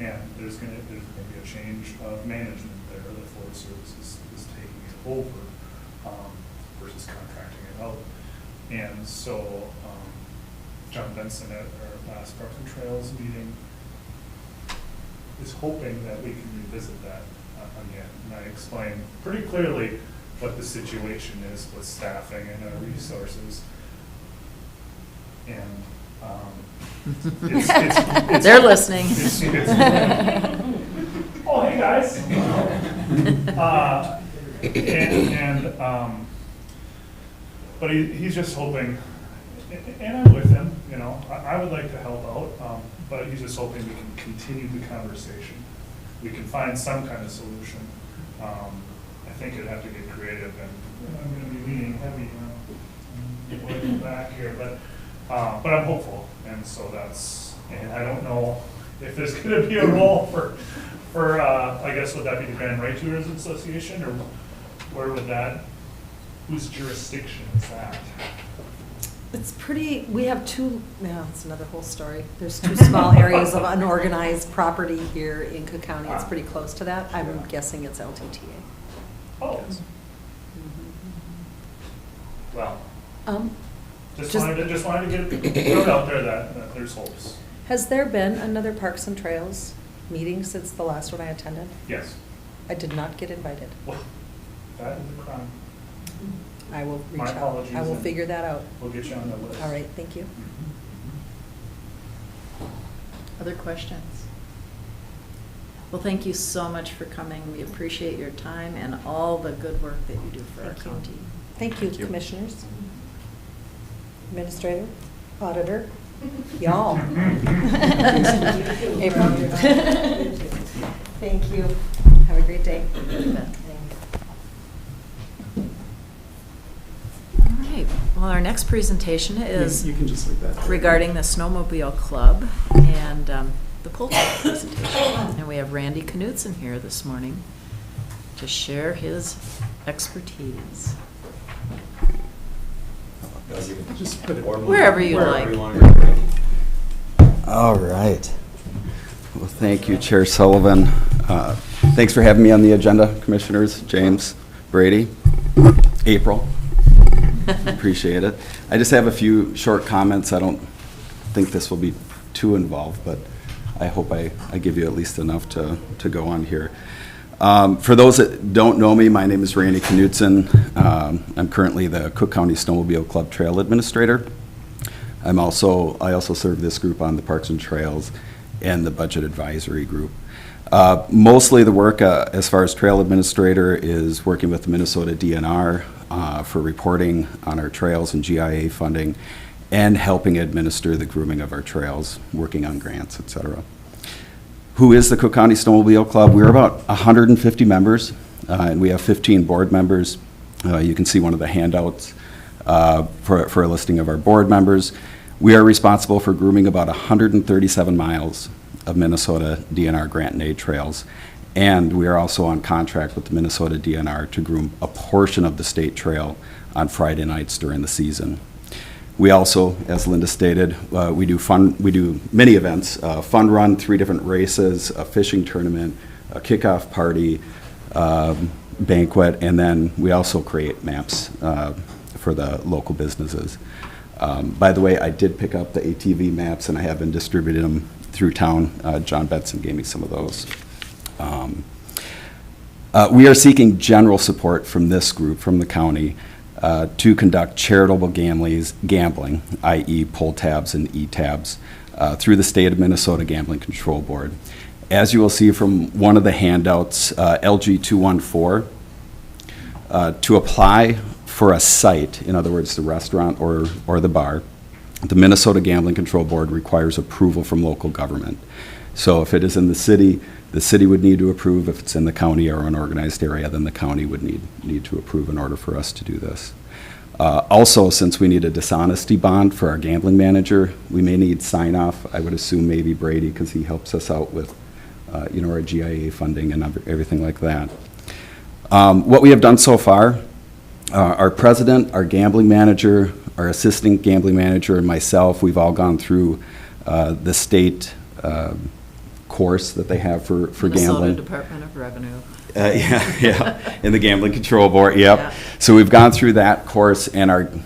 [SPEAKER 1] And there's gonna be a change of management there. The Forest Service is taking it over versus contracting it out. And so John Benson at our last Parks and Trails meeting is hoping that we can revisit that again. And I explained pretty clearly what the situation is with staffing and our resources. And it's
[SPEAKER 3] They're listening.
[SPEAKER 1] Oh, hey, guys. But he's just hoping, and I'm with him, I would like to help out, but he's just hoping we can continue the conversation. We can find some kind of solution. I think it'd have to get creative, and I'm going to be leaning heavy, way back here, but I'm hopeful, and so and I don't know if there's going to be a role for I guess would that be the Grand Right Tourism Association, or where would that, whose jurisdiction is that?
[SPEAKER 6] It's pretty, we have it's another whole story. There's two small areas of unorganized property here in Cook County. It's pretty close to that. I'm guessing it's LTTA.
[SPEAKER 1] Oh. Well, just
[SPEAKER 6] just-
[SPEAKER 1] wanted to get it out there that there's hopes.
[SPEAKER 6] Has there been another Parks and Trails meeting since the last one I attended?
[SPEAKER 1] Yes.
[SPEAKER 6] I did not get invited.
[SPEAKER 1] Well, that is a crime.
[SPEAKER 6] I will reach
[SPEAKER 1] My
[SPEAKER 6] out.
[SPEAKER 1] apologies,
[SPEAKER 6] I will
[SPEAKER 1] and
[SPEAKER 6] figure that out.
[SPEAKER 1] We'll get you on the list.
[SPEAKER 6] All right, thank you.
[SPEAKER 3] Other questions? Well, thank you so much for coming. We appreciate your time and all the good work that you do for our
[SPEAKER 6] Thank you.
[SPEAKER 3] county.
[SPEAKER 6] Thank you, commissioners, administrator, auditor, y'all. April. Thank you. Have a great day.
[SPEAKER 3] All right. Well, our next presentation is
[SPEAKER 4] You can just leave that there.
[SPEAKER 3] regarding the Snowmobile Club and the pull tab presentation. And we have Randy Knutson here this morning to share his expertise.
[SPEAKER 4] Just put it.
[SPEAKER 3] Wherever you like.
[SPEAKER 10] All right. Well, thank you, Chair Sullivan. Thanks for having me on the agenda, Commissioners, James, Brady, April. Appreciate it. I just have a few short comments. I don't think this will be too involved, but I hope I give you at least enough to go on here. For those that don't know me, my name is Randy Knutson. I'm currently the Cook County Snowmobile Club Trail Administrator. I also serve this group on the Parks and Trails and the Budget Advisory Group. Mostly the work as far as Trail Administrator is working with the Minnesota DNR for reporting on our trails and GIA funding and helping administer the grooming of our trails, working on grants, et cetera. Who is the Cook County Snowmobile Club? We're about 150 members, and we have 15 board members. You can see one of the handouts for a listing of our board members. We are responsible for grooming about 137 miles of Minnesota DNR grant and aid trails, and we are also on contract with the Minnesota DNR to groom a portion of the state trail on Friday nights during the season. We also, as Linda stated, we do many events, fun run, 3 different races, a fishing tournament, a kickoff party, banquet, and then we also create maps for the local businesses. By the way, I did pick up the ATV maps and I have been distributing them through town. John Benson gave me some of those. We are seeking general support from this group, from the county, to conduct charitable gambling, i.e. pull tabs and e-tabs, through the State of Minnesota Gambling Control Board. As you will see from one of the handouts, LG 214 To apply for a site, in other words, the restaurant or the bar, the Minnesota Gambling Control Board requires approval from local government. So if it is in the city would need to approve. If it's in the county or unorganized area, then the county would need to approve in order for us to do this. Also, since we need a dishonesty bond for our gambling manager, we may need sign-off. I would assume maybe Brady, because he helps us out with, our GIA funding and everything like that. What we have done so far, our president, our gambling manager, our assistant gambling manager, and myself, we've all gone through the state course that they have for
[SPEAKER 3] Minnesota
[SPEAKER 10] gambling.
[SPEAKER 3] Department of Revenue.
[SPEAKER 10] Yeah, in the Gambling Control Board, yep.
[SPEAKER 3] Yeah.
[SPEAKER 10] So we've gone through that course, and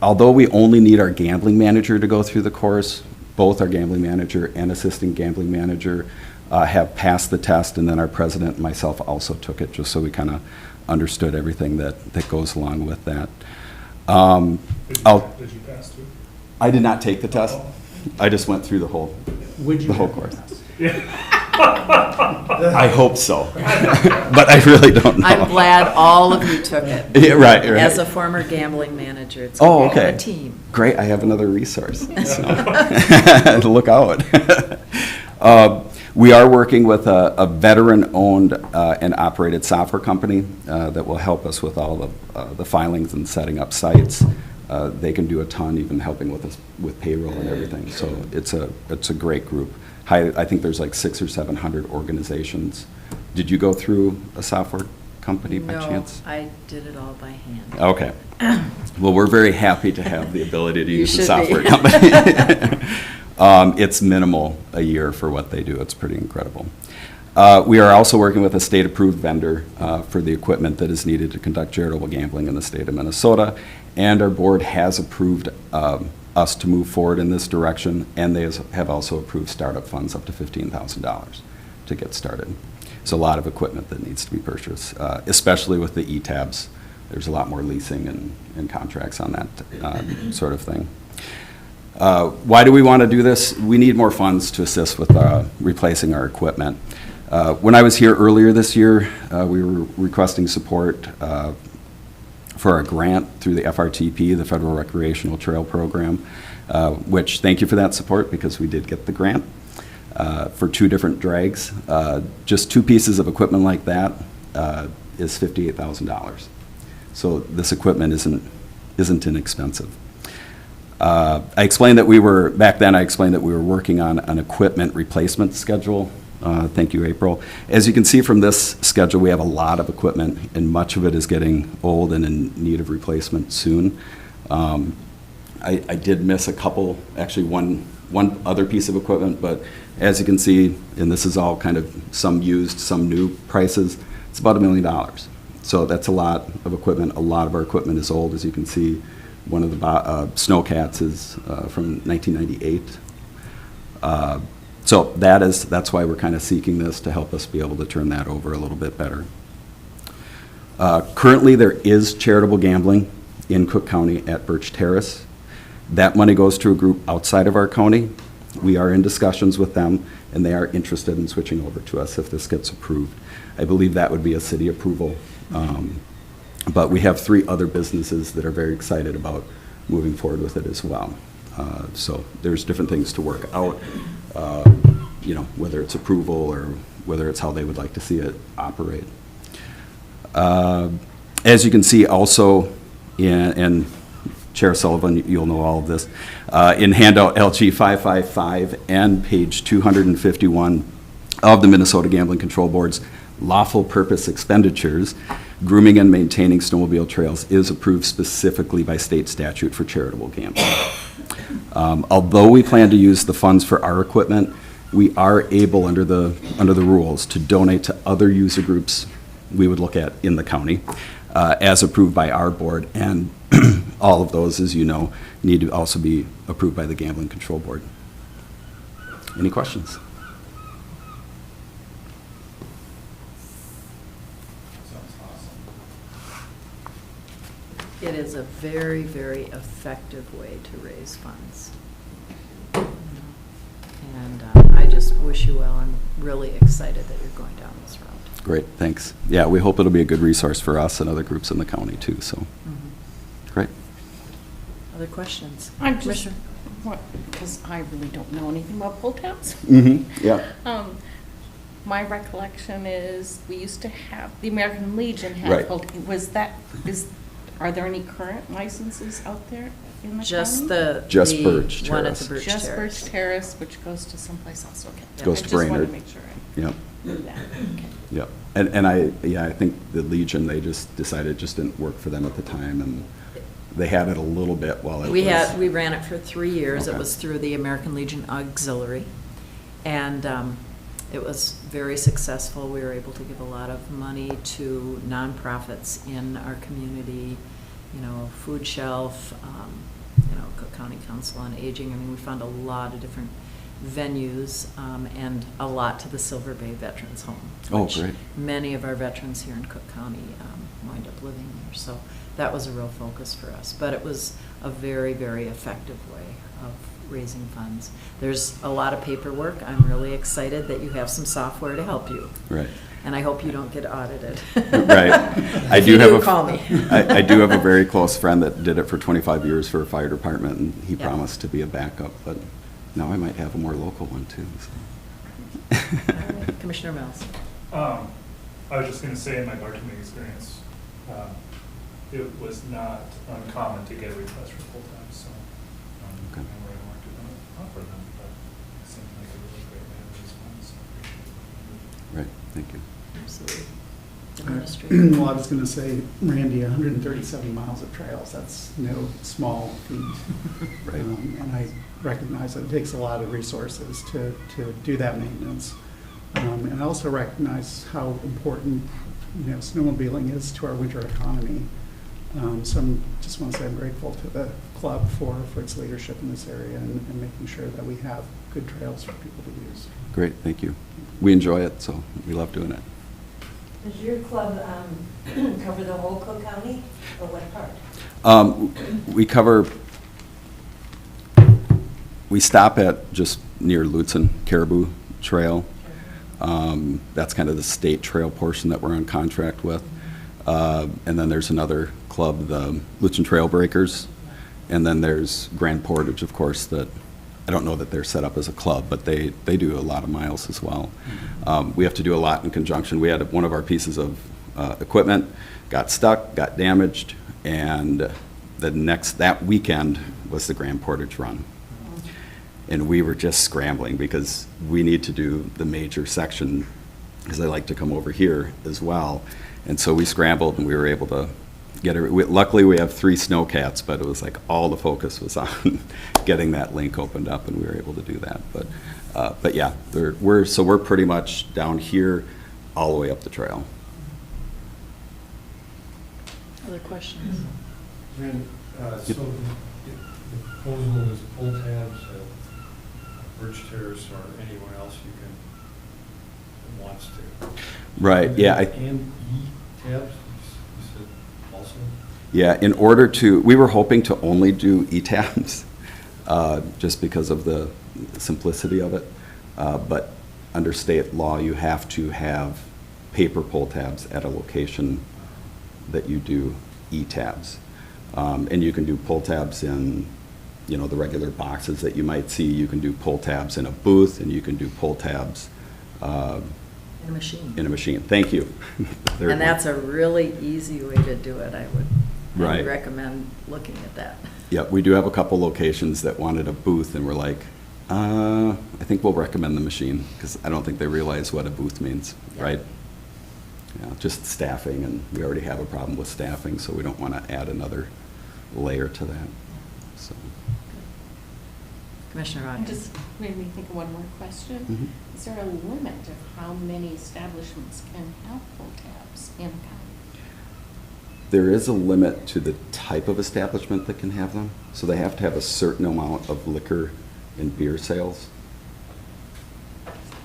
[SPEAKER 10] although we only need our gambling manager to go through the course, both our gambling manager and assistant gambling manager have passed the test, and then our president and myself also took it, just so we kind of understood everything that goes along with that.
[SPEAKER 1] Did you pass too?
[SPEAKER 10] I did not take the test. I just went through the whole
[SPEAKER 2] Would you?
[SPEAKER 10] course. I hope so, but I really don't know.
[SPEAKER 3] I'm glad all of you took it.
[SPEAKER 10] Yeah, right.
[SPEAKER 3] As a former gambling manager, it's
[SPEAKER 10] Oh,
[SPEAKER 3] a
[SPEAKER 10] okay.
[SPEAKER 3] team.
[SPEAKER 10] Great, I have another resource. So, look out. We are working with a veteran-owned and operated software company that will help us with all of the filings and setting up sites. They can do a ton, even helping with us with payroll and everything. So it's a great group. I think there's like 600 or 700 organizations. Did you go through a software company by chance?
[SPEAKER 3] No, I did it all by hand.
[SPEAKER 10] Okay. Well, we're very happy to have the ability to
[SPEAKER 3] You
[SPEAKER 10] use a
[SPEAKER 3] should
[SPEAKER 10] software
[SPEAKER 3] be.
[SPEAKER 10] company. It's minimal a year for what they do. It's pretty incredible. We are also working with a state-approved vendor for the equipment that is needed to conduct charitable gambling in the state of Minnesota, and our board has approved us to move forward in this direction, and they have also approved startup funds up to $15,000 to get started. So a lot of equipment that needs to be purchased, especially with the e-tabs. There's a lot more leasing and contracts on that sort of thing. Why do we want to do this? We need more funds to assist with replacing our equipment. When I was here earlier this year, we were requesting support for a grant through the FRTP, the Federal Recreational Trail Program, which thank you for that support, because we did get the grant for 2 different drags. Just 2 pieces of equipment like that is $58,000. So this equipment isn't inexpensive. I explained that we were working on an equipment replacement schedule. Thank you, April. As you can see from this schedule, we have a lot of equipment, and much of it is getting old and in need of replacement soon. I did miss a couple, actually one other piece of equipment, but as you can see, and this is all kind of some used, some new prices, it's about $1 million. So that's a lot of equipment. A lot of our equipment is old, as you can see. One of the Snowcats is from 1998. So that's why we're kind of seeking this, to help us be able to turn that over a little bit better. Currently, there is charitable gambling in Cook County at Birch Terrace. That money goes to a group outside of our county. We are in discussions with them, and they are interested in switching over to us if this gets approved. I believe that would be a city approval. But we have 3 other businesses that are very excited about moving forward with it as well. So there's different things to work out, whether it's approval or whether it's how they would like to see it operate. As you can see also, and Chair Sullivan, you'll know all of this, in handout LG 555 and page 251 of the Minnesota Gambling Control Board's lawful purpose expenditures, grooming and maintaining snowmobile trails is approved specifically by state statute for charitable gambling. Although we plan to use the funds for our equipment, we are able, under the rules, to donate to other user groups we would look at in the county, as approved by our board, and all of those, as you know, need to also be approved by the Gambling Control Board. Any questions?
[SPEAKER 5] Sounds awesome.
[SPEAKER 3] It is a very, very effective way to raise funds. And I just just wish you well. I'm really excited that you're going down this route.
[SPEAKER 10] Great, thanks. Yeah, we hope it'll be a good resource for us and other groups in the county too, so,
[SPEAKER 3] Mhm.
[SPEAKER 10] great.
[SPEAKER 3] Other questions?
[SPEAKER 11] I'm just,
[SPEAKER 3] Commissioner?
[SPEAKER 11] because I really don't know anything about pull tabs.
[SPEAKER 10] Yeah,
[SPEAKER 11] My recollection is we used to have, the American Legion had
[SPEAKER 10] Right.
[SPEAKER 11] pull, are there any current licenses out there in the county?
[SPEAKER 3] Just the.
[SPEAKER 10] Just
[SPEAKER 3] the
[SPEAKER 10] Birch
[SPEAKER 3] one at
[SPEAKER 10] Terrace.
[SPEAKER 3] the Birch
[SPEAKER 11] Just
[SPEAKER 3] Terrace.
[SPEAKER 11] Birch Terrace, which goes to someplace else, okay.
[SPEAKER 3] Yeah.
[SPEAKER 10] Goes to
[SPEAKER 11] I just wanted
[SPEAKER 10] Brainerd.
[SPEAKER 11] to make sure I
[SPEAKER 10] yep,
[SPEAKER 11] knew that, okay.
[SPEAKER 10] yep. And I think the Legion, they just decided it just didn't work for them at the time, and they had it a little bit while it was.
[SPEAKER 3] We ran it for 3 years. It
[SPEAKER 10] Okay.
[SPEAKER 3] was through the American Legion Auxiliary. And it was very successful. We were able to give a lot of money to nonprofits in our community, Food Shelf, Cook County Council on Aging. I mean, we found a lot of different venues and a lot to the Silver Bay Veterans Home.
[SPEAKER 10] Oh,
[SPEAKER 3] which
[SPEAKER 10] great.
[SPEAKER 3] Many of our veterans here in Cook County wind up living there. So that was a real focus for us. But it was a very, very effective way of raising funds. There's a lot of paperwork. I'm really excited that you have some software to help you.
[SPEAKER 10] Right.
[SPEAKER 3] And I hope you don't get audited.
[SPEAKER 10] Right. I
[SPEAKER 3] If
[SPEAKER 10] do
[SPEAKER 3] you
[SPEAKER 10] have
[SPEAKER 3] call me.
[SPEAKER 10] I do have a very close friend that did it for 25 years for a fire department, and he
[SPEAKER 3] Yeah.
[SPEAKER 10] promised to be a backup, but now I might have a more local one too. So.
[SPEAKER 3] Commissioner Mills.
[SPEAKER 1] I was just gonna say, in my bartending experience, it was not uncommon to get a request for full time, so,
[SPEAKER 10] Okay.
[SPEAKER 1] and we're gonna work to offer them, but it seemed like a really great way to raise funds, so I appreciate it.
[SPEAKER 10] Right, thank you.
[SPEAKER 3] Absolutely.
[SPEAKER 4] Administrator. Well, I was gonna say, Randy, 137 miles of trails, that's no small feat.
[SPEAKER 10] Right.
[SPEAKER 4] And I recognize that it takes a lot of resources to do that maintenance. And I also recognize how important, snowmobiling is to our winter economy. So just want to say I'm grateful to the club for its leadership in this area and making sure that we have good trails for people to use.
[SPEAKER 10] Great, thank you. We enjoy it, so we love doing it.
[SPEAKER 7] Does your club cover the whole Cook County, or what part?
[SPEAKER 10] We stop at just near Lutzen Caribou Trail. That's kind of the state trail portion that we're on contract with. And then there's another club, the Lutzen Trail Breakers. And then there's Grand Portage, of course, that I don't know that they're set up as a club, but they do a lot of miles as well. We have to do a lot in conjunction. We had one of our pieces of equipment got stuck, got damaged, and that weekend was the Grand Portage run. And we were just scrambling because we need to do the major section, because I like to come over here as well. And so we scrambled and we were able to get it. Luckily, we have 3 snowcats, but it was like all the focus was on getting that link opened up, and we were able to do that. But yeah, we're pretty much down here all the way up the trail.
[SPEAKER 3] Other questions?
[SPEAKER 12] And so the proposal is pull tabs at Birch Terrace or anyone else you can, that wants to.
[SPEAKER 10] Right, yeah.
[SPEAKER 12] And E-tabs, you said also?
[SPEAKER 10] Yeah, we were hoping to only do E-tabs, just because of the simplicity of it. But under state law, you have to have paper pull tabs at a location that you do E-tabs. And you can do pull tabs in, the regular boxes that you might see. You can do pull tabs in a booth, and you can do pull tabs
[SPEAKER 3] In a machine.
[SPEAKER 10] in a machine. Thank you.
[SPEAKER 3] And that's a really easy way to do it. I would
[SPEAKER 10] Right.
[SPEAKER 3] recommend looking at that.
[SPEAKER 10] Yeah, we do have a couple locations that wanted a booth, and we're like, I think we'll recommend the machine, because I don't think they realize what a booth means,
[SPEAKER 3] Yeah.
[SPEAKER 10] right? Yeah, just staffing, and we already have a problem with staffing, so we don't want to add another layer to that. So,
[SPEAKER 3] Commissioner
[SPEAKER 11] It
[SPEAKER 3] Rogers.
[SPEAKER 11] just made me think of one more question.
[SPEAKER 10] Mhm.
[SPEAKER 11] Is there a limit of how many establishments can have pull tabs in a county?
[SPEAKER 10] there is a limit to the type of establishment that can have them, so they have to have a certain amount of liquor and beer sales.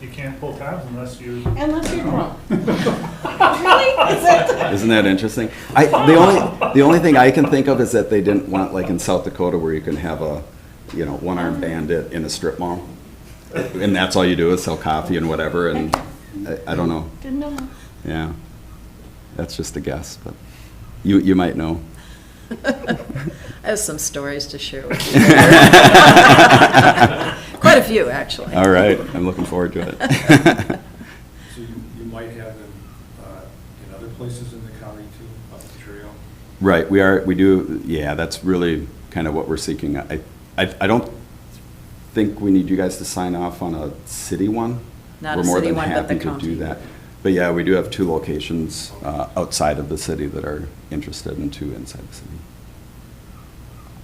[SPEAKER 1] You can't pull tabs unless you.
[SPEAKER 11] Unless you're drunk. Really? Is that?
[SPEAKER 10] Isn't that interesting? The only thing I can think of is that they didn't want, like in South Dakota, where you can have a, one-armed bandit in a strip mall. And that's all you do is sell coffee and whatever, and I don't know.
[SPEAKER 11] Didn't know.
[SPEAKER 10] Yeah, that's just a guess, but you might know.
[SPEAKER 3] I have some stories to share with you. Quite a few, actually.
[SPEAKER 10] All right, I'm looking forward to it.
[SPEAKER 12] So you might have them in other places in the county too, up the trail?
[SPEAKER 10] Right, we do, yeah, that's really kind of what we're seeking. I don't think we need you guys to sign off on a city one.
[SPEAKER 3] Not a city one, but the
[SPEAKER 10] We're more than happy to
[SPEAKER 3] county.
[SPEAKER 10] do that. But yeah, we do have 2 locations outside of the city that are interested and 2 inside the city.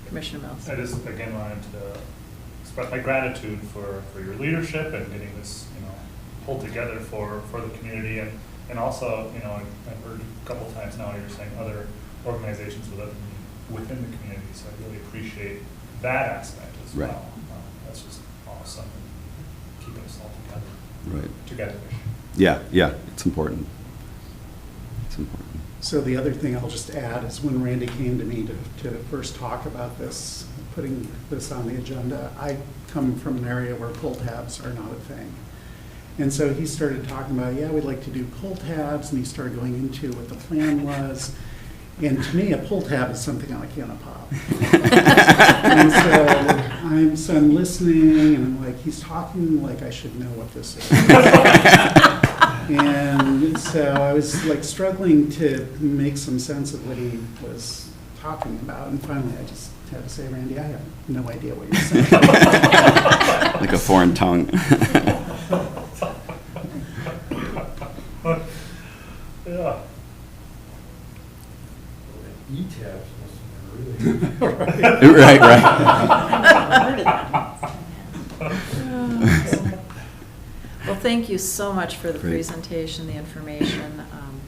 [SPEAKER 3] Commissioner Mills.
[SPEAKER 1] I just, again, wanted to express my gratitude for your leadership and getting this, pulled together for the community. And also, I've heard a couple times now you're saying other organizations within the community, so I really appreciate that aspect as
[SPEAKER 10] Right.
[SPEAKER 1] well. That's just awesome, keeping us all together.
[SPEAKER 10] Right.
[SPEAKER 1] Together.
[SPEAKER 10] Yeah, it's important. It's important.
[SPEAKER 4] So the other thing I'll just add is when Randy came to me to first talk about this, putting this on the agenda, I come from an area where pull tabs are not a thing. And so he started talking about, yeah, we'd like to do pull tabs, and he started going into what the plan was. And to me, a pull tab is something like in a pop. And so I'm listening, and I'm like, he's talking like I should know what this is. And so I was like struggling to make some sense of what he was talking about. And finally, I just had to say, Randy, I have no idea what you're saying.
[SPEAKER 10] Like a foreign tongue.
[SPEAKER 1] Yeah.
[SPEAKER 12] E-tabs must have been really.
[SPEAKER 10] Right.
[SPEAKER 3] Well, thank you so much for the
[SPEAKER 10] Great.
[SPEAKER 3] presentation, the information. I'm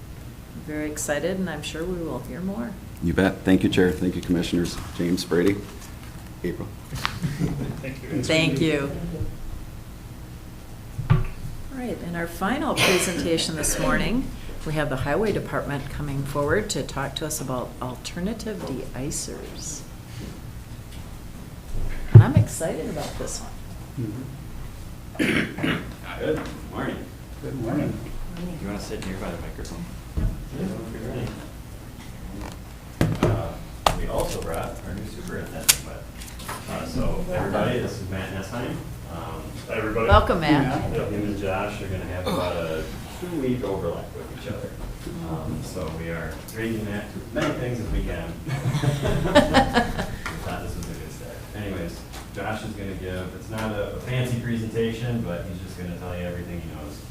[SPEAKER 3] very excited, and I'm sure we will hear more.
[SPEAKER 10] You bet. Thank you, Chair. Thank you, Commissioners. James, Brady, April.
[SPEAKER 1] Thank you.
[SPEAKER 3] Thank you. All right, and our final presentation this morning, we have the Highway Department coming forward to talk to us about alternative de-icers. And I'm excited about this one.
[SPEAKER 13] Good morning.
[SPEAKER 4] Good morning.
[SPEAKER 13] Do you want to sit nearby the microphone? We also brought our new superintendent, so everybody, this is Matt Nessheim.
[SPEAKER 1] Hi, everybody.
[SPEAKER 3] Welcome, Matt.
[SPEAKER 13] Him and Josh are going to have about a 2-week overlap with each other. So we are changing that to as many things as we can. We thought this was a good start. Anyways, Josh is going to give, it's not a fancy presentation, but he's just going to tell you everything he knows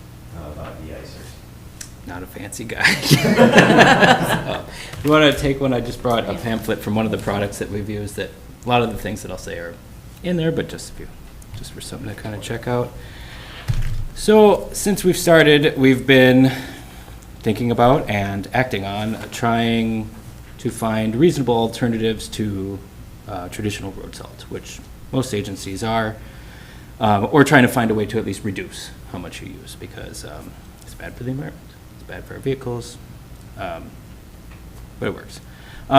[SPEAKER 13] about De-Icers.
[SPEAKER 14] Not a fancy guy. If you want to take one, I just brought a pamphlet from one of the products that we've used that a lot of the things that I'll say are in there, but just for something to kind of check out. So since we've started, we've been thinking about and acting on trying to find reasonable alternatives to traditional road salt, which most agencies are, or trying to find a way to at least reduce how much you use, because it's bad for the environment, it's bad for our vehicles, but it works.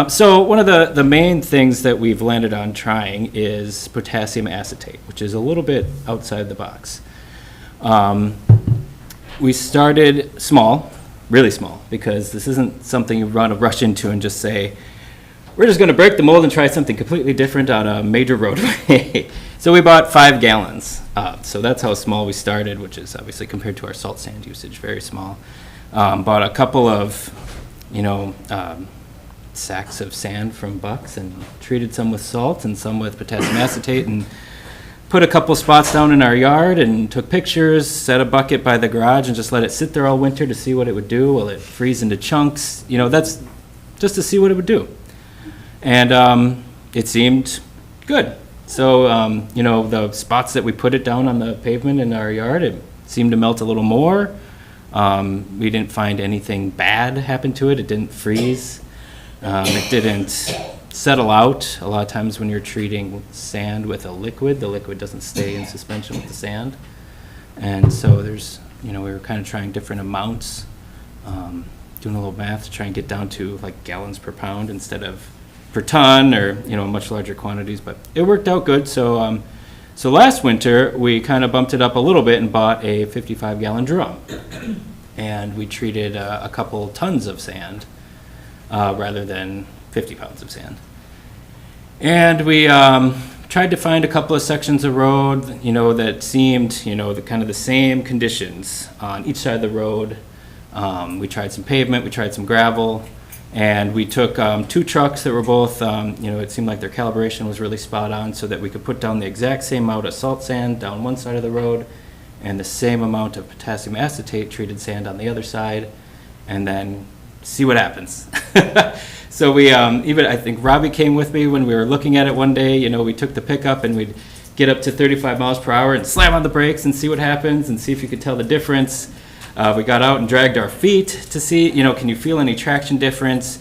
[SPEAKER 14] So one of the main things that we've landed on trying is potassium acetate, which is a little bit outside the box. We started small, really small, because this isn't something you want to rush into and just say, we're just going to break the mold and try something completely different on a major roadway. So we bought 5 gallons. So that's how small we started, which is obviously compared to our salt sand usage, very small. Bought a couple of, sacks of sand from Bucks and treated some with salt and some with potassium acetate, and put a couple spots down in our yard and took pictures, set a bucket by the garage and just let it sit there all winter to see what it would do. Will it freeze into chunks? That's just to see what it would do. And it seemed good. So, the spots that we put it down on the pavement in our yard, it seemed to melt a little more. We didn't find anything bad happen to it. It didn't freeze. It didn't settle out. A lot of times when you're treating sand with a liquid, the liquid doesn't stay in suspension with the sand. And so there's, we were kind of trying different amounts, doing a little math to try and get down to like gallons per pound instead of per ton, or much larger quantities, but it worked out good. So So last winter, we kind of bumped it up a little bit and bought a 55-gallon drum. And we treated a couple tons of sand rather than 50 pounds of sand. And we tried to find a couple of sections of road, you know, that seemed, you know, the kind of the same conditions on each side of the road. We tried some pavement, we tried some gravel, and we took 2 trucks that were both, you know, it seemed like their calibration was really spot on, so that we could put down the exact same amount of salt sand down one side of the road and the same amount of potassium acetate treated sand on the other side, and then see what happens. So we, even I think Robbie came with me when we were looking at it one day. You know, we took the pickup and we'd get up to 35 miles per hour and slam on the brakes and see what happens and see if you could tell the difference. We got out and dragged our feet to see, you know, can you feel any traction difference?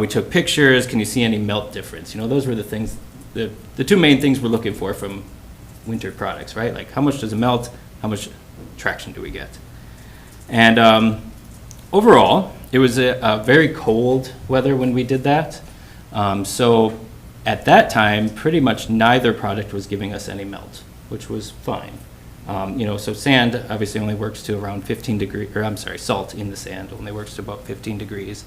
[SPEAKER 14] We took pictures, can you see any melt difference? You know, those were the things, the 2 main things we're looking for from winter products, right? Like, how much does it melt? How much traction do we get? And overall, it was a very cold weather when we did that. So at that time, pretty much neither product was giving us any melt, which was fine. You know, so sand obviously only works to around 15 degrees, or I'm sorry, salt in the sand only works to about 15 degrees.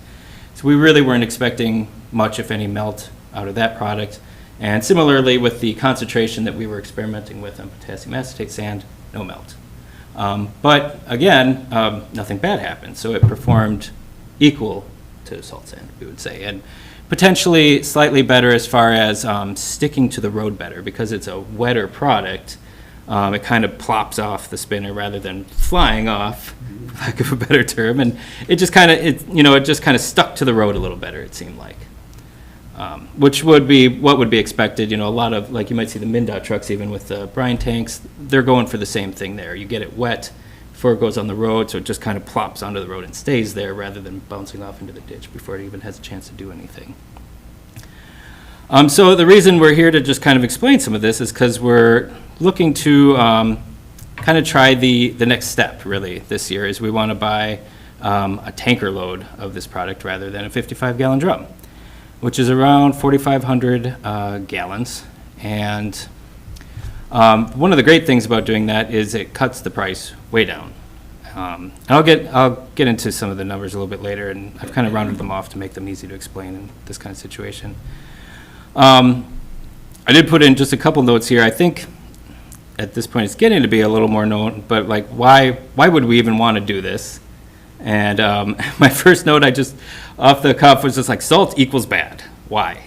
[SPEAKER 14] So we really weren't expecting much, if any, melt out of that product. And similarly with the concentration that we were experimenting with on potassium acetate sand, no melt. But again, nothing bad happened. So it performed equal to salt sand, we would say, and potentially slightly better as far as sticking to the road better, because it's a wetter product. It kind of plops off the spinner rather than flying off, for lack of a better term, and it just kind of, it just kind of stuck to the road a little better, it seemed like, which would be what would be expected. You know, a lot of, like, you might see the MnDOT trucks even with the brine tanks, they're going for the same thing there. You get it wet before it goes on the road, so it just kind of plops onto the road and stays there rather than bouncing off into the ditch before it even has a chance to do anything. So the reason we're here to just kind of explain some of this is because we're looking to kind of try the next step, really, this year, is we want to buy a tanker load of this product rather than a 55-gallon drum, which is around 4,500 gallons. And one of the great things about doing that is it cuts the price way down. And I'll get into some of the numbers a little bit later, and I've kind of rounded them off to make them easy to explain in this kind of situation. I did put in just a couple notes here. I think at this point it's getting to be a little more known, but like, why would we even want to do this? And my first note, I just off the cuff, was just like, salt equals bad. Why?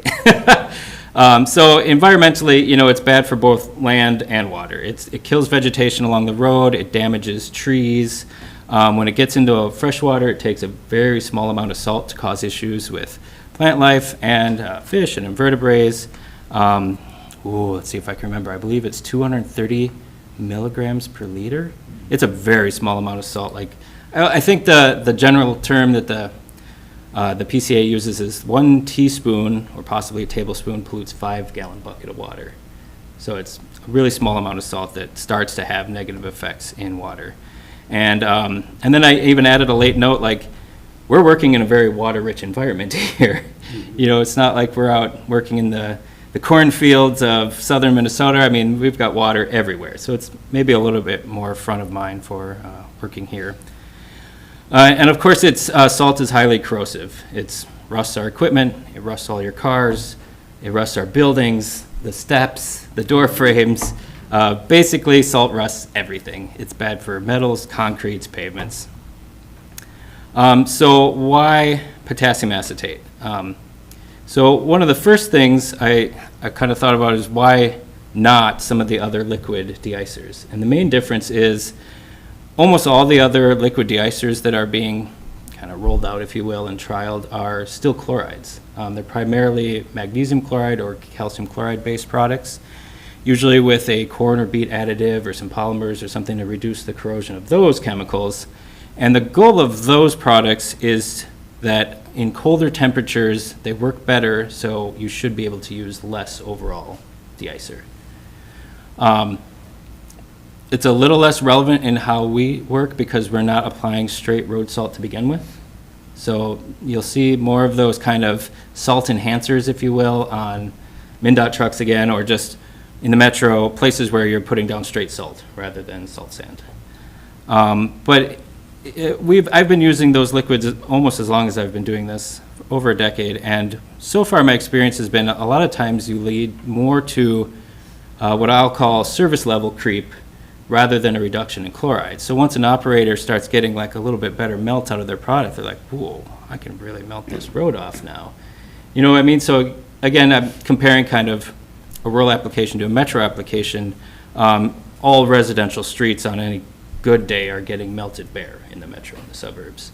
[SPEAKER 14] So environmentally, you know, it's bad for both land and water. It kills vegetation along the road. It damages trees. When it gets into freshwater, it takes a very small amount of salt to cause issues with plant life and fish and invertebrates. Let's see if I can remember. I believe it's 230 milligrams per liter. It's a very small amount of salt. Like, I think the general term that the PCA uses is 1 teaspoon or possibly a tablespoon pollutes 5-gallon bucket of water. So it's a really small amount of salt that starts to have negative effects in water. And then I even added a late note, like, we're working in a very water-rich environment here. You know, it's not like we're out working in the cornfields of southern Minnesota. I mean, we've got water everywhere. So it's maybe a little bit more front of mind for working here. And of course, salt is highly corrosive. It rusts our equipment, it rusts all your cars, it rusts our buildings, the steps, the door frames. Basically, salt rusts everything. It's bad for metals, concretes, pavements. So why potassium acetate? So one of the first things I kind of thought about is why not some of the other liquid de-icers? And the main difference is almost all the other liquid de-icers that are being kind of rolled out, if you will, and trialed are still chlorides. They're primarily magnesium chloride or calcium chloride-based products, usually with a corn or beet additive or some polymers or something to reduce the corrosion of those chemicals. And the goal of those products is that in colder temperatures, they work better, so you should be able to use less overall de-icer. It's a little less relevant in how we work because we're not applying straight road salt to begin with. So you'll see more of those kind of salt enhancers, if you will, on MnDOT trucks again, or just in the metro, places where you're putting down straight salt rather than salt sand. But I've been using those liquids almost as long as I've been doing this, over a decade, and so far my experience has been a lot of times you lead more to what I'll call service level creep rather than a reduction in chloride. So once an operator starts getting like a little bit better melt out of their product, they're like, whoa, I can really melt this road off now. You know what I mean? So again, I'm comparing kind of a rural application to a metro application. All residential streets on any good day are getting melted bare in the metro and the suburbs,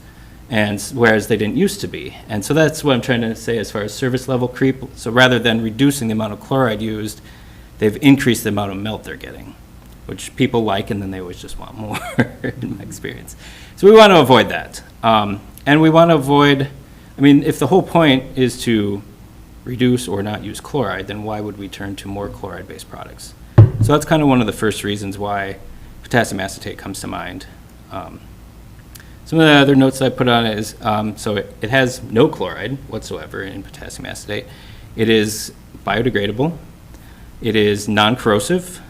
[SPEAKER 14] and whereas they didn't used to be. And so that's what I'm trying to say as far as service level creep. So rather than reducing the amount of chloride used, they've increased the amount of melt they're getting, which people like, and then they always just want more in my experience. So we want to avoid that. And we want to avoid, I mean, if the whole point is to reduce or not use chloride, then why would we turn to more chloride-based products? So that's kind of one of the first reasons why potassium acetate comes to mind. Some of the other notes I put on it is, so it has no chloride whatsoever in potassium acetate. It is biodegradable. It is non-corrosive,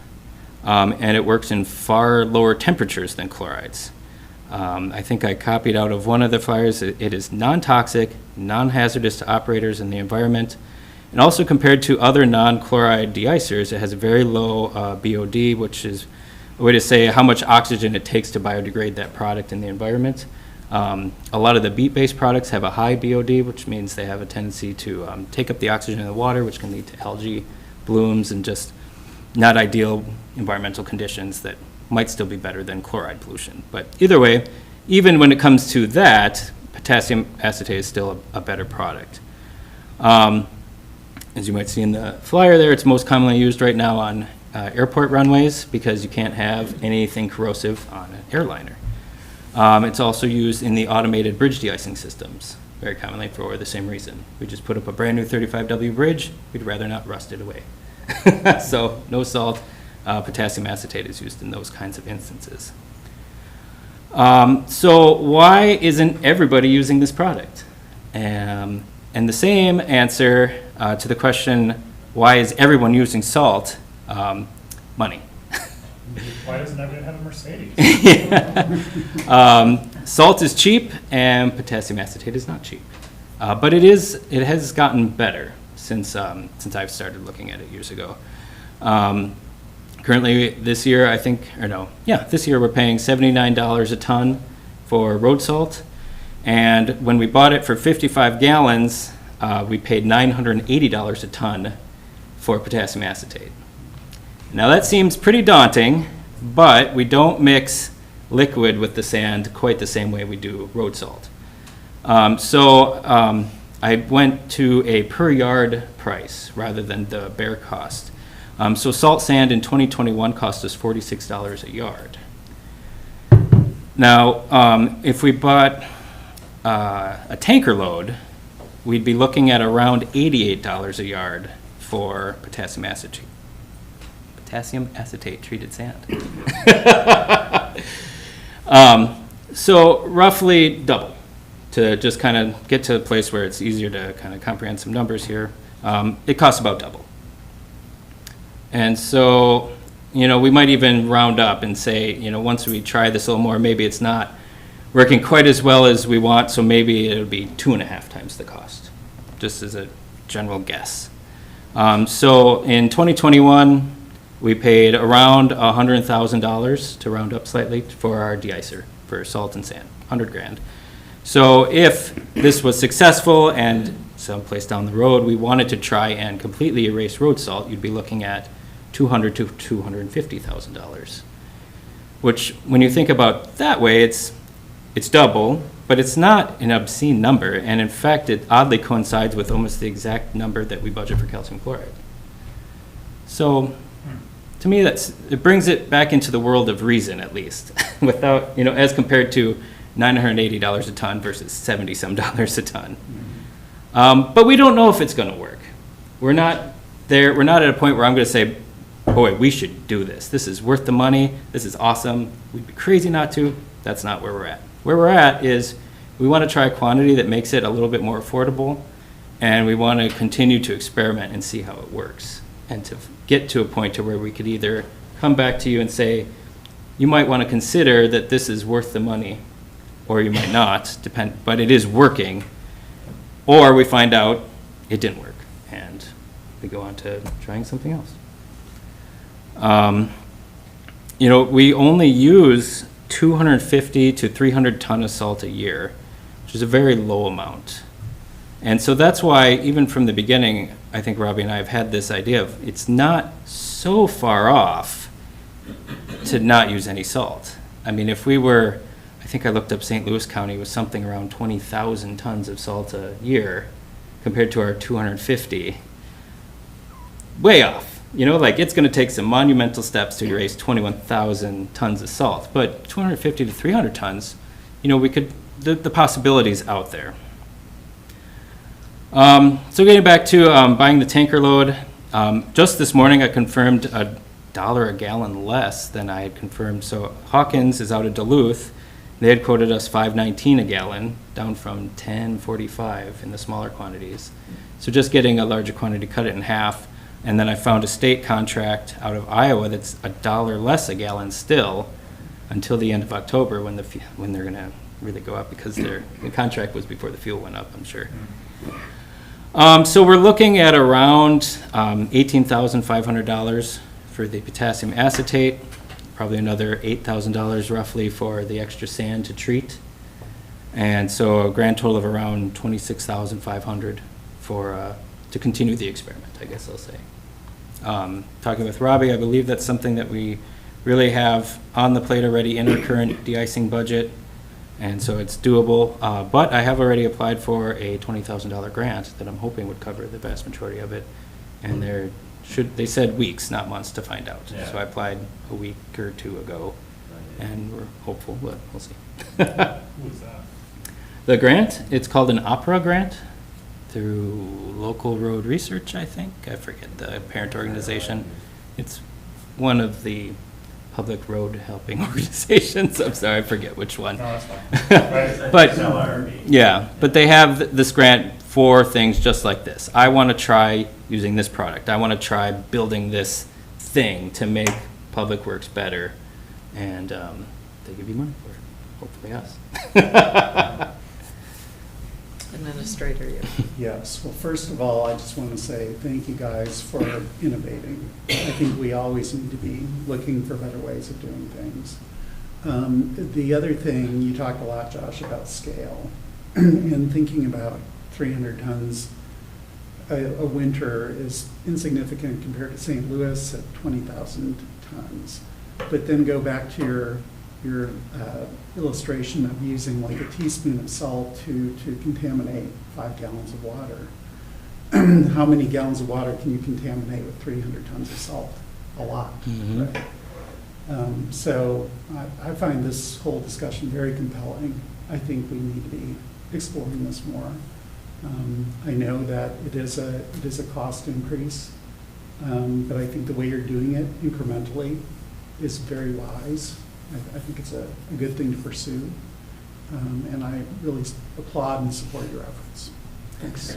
[SPEAKER 14] and it works in far lower temperatures than chlorides. I think I copied out of one of the flyers, it is non-toxic, non-hazardous to operators in the environment, and also compared to other non-chloride de-icers, it has a very low BOD, which is a way to say how much oxygen it takes to biodegrade that product in the environment. A lot of the beet-based products have a high BOD, which means they have a tendency to take up the oxygen in the water, which can lead to algae blooms and just not ideal environmental conditions that might still be better than chloride pollution. But either way, even when it comes to that, potassium acetate is still a better product. As you might see in the flyer there, it's most commonly used right now on airport runways because you can't have anything corrosive on an airliner. It's also used in the automated bridge de-icing systems, very commonly for the same reason. We just put up a brand new 35W bridge, we'd rather not rust it away. So no salt, potassium acetate is used in those kinds of instances. So why isn't everybody using this product? And the same answer to the question, why is everyone using salt? Money.
[SPEAKER 1] Why doesn't everyone have a Mercedes?
[SPEAKER 14] Salt is cheap and potassium acetate is not cheap. But it has gotten better since I've started looking at it years ago. Currently this year, this year we're paying $79 a ton for road salt. And when we bought it for 55 gallons, we paid $980 a ton for potassium acetate. Now that seems pretty daunting, but we don't mix liquid with the sand quite the same way we do road salt. I went to a per yard price rather than the bare cost. So salt sand in 2021 cost us $46 a yard. Now, if we bought a tanker load, we'd be looking at around $88 a yard for potassium acetate treated sand. So roughly double to just kind of get to a place where it's easier to kind of comprehend some numbers here. It costs about double. And so, we might even round up and say, once we try this a little more, maybe it's not working quite as well as we want, so maybe it'll be 2.5 times the cost, just as a general guess. So in 2021, we paid around $100,000 to round up slightly for our de-icer for salt and sand, 100 grand. So if this was successful and someplace down the road we wanted to try and completely erase road salt, you'd be looking at $200,000 to $250,000. Which, when you think about that way, it's double, but it's not an obscene number, and in fact, it oddly coincides with almost the exact number that we budget for calcium chloride. So, to me, it brings it back into the world of reason, at least, without, as compared to $980 a ton versus $70-some a ton. But we don't know if it's going to work. We're not there. We're not at a point where I'm going to say, boy, we should do this. This is worth the money. This is awesome. We'd be crazy not to. That's not where we're at. Where we're at is we want to try a quantity that makes it a little bit more affordable, and we want to continue to experiment and see how it works, and to get to a point to where we could either come back to you and say, you might want to consider that this is worth the money, or you might not, but it is working, or we find out it didn't work, and we go on to trying something else. You know, we only use 250 to 300 ton of salt a year, which is a very low amount. And so that's why, even from the beginning, I think Robbie and I have had this idea of it's not so far off to not use any salt. I mean, if we were, I think I looked up St. Louis County was something around 20,000 tons of salt a year compared to our 250. Way off. You know, like it's going to take some monumental steps to erase 21,000 tons of salt, but 250 to 300 tons, you know, we could, the possibilities out there. So getting back to buying the tanker load, just this morning I confirmed $1 a gallon less than I had confirmed. So Hawkins is out of Duluth. They had quoted us $5.19 a gallon, down from $10.45 in the smaller quantities. So just getting a larger quantity, cut it in half. And then I found a state contract out of Iowa that's $1 less a gallon still until the end of October when they're going to really go up, because the contract was before the fuel went up, I'm sure. So we're looking at around $18,500 for the potassium acetate, probably another $8,000 roughly for the extra sand to treat, and so a grand total of around $26,500 for to continue the experiment, I guess I'll say. Talking with Robbie, I believe that's something that we really have on the plate already in our current de-icing budget, and so it's doable, but I have already applied for a $20,000 grant that I'm hoping would cover the vast majority of it, and they said weeks, not months, to find out.
[SPEAKER 13] Yeah.
[SPEAKER 14] So I applied a week or two ago, and we're hopeful, but we'll see.
[SPEAKER 1] Who is that?
[SPEAKER 14] The grant, it's called an OPERA grant through Local Road Research, I think. I forget the parent organization. It's one of the public road helping organizations. I'm sorry, I forget which one.
[SPEAKER 1] No, that's fine.
[SPEAKER 14] But yeah, but they have this grant for things just like this. I want to try using this product. I want to try building this thing to make public works better, and they give you money for it. Hopefully us.
[SPEAKER 3] Administrator, you.
[SPEAKER 4] Yes, well, first of all, I just want to say thank you guys for innovating. I think we always need to be looking for better ways of doing things. The other thing, you talked a lot, Josh, about scale, and thinking about 300 tons a winter is insignificant compared to St. Louis at 20,000 tons. But then go back to your illustration of using like a teaspoon of salt to contaminate 5 gallons of water. How many gallons of water can you contaminate with 300 tons of salt? A lot.
[SPEAKER 14] Mm-hmm.
[SPEAKER 4] Right? So I find this whole discussion very compelling. I think we need to be exploring this more. I know that it is a cost increase, but I think the way you're doing it incrementally is very wise. I think it's a good thing to pursue, and I really applaud and support your efforts. Thanks.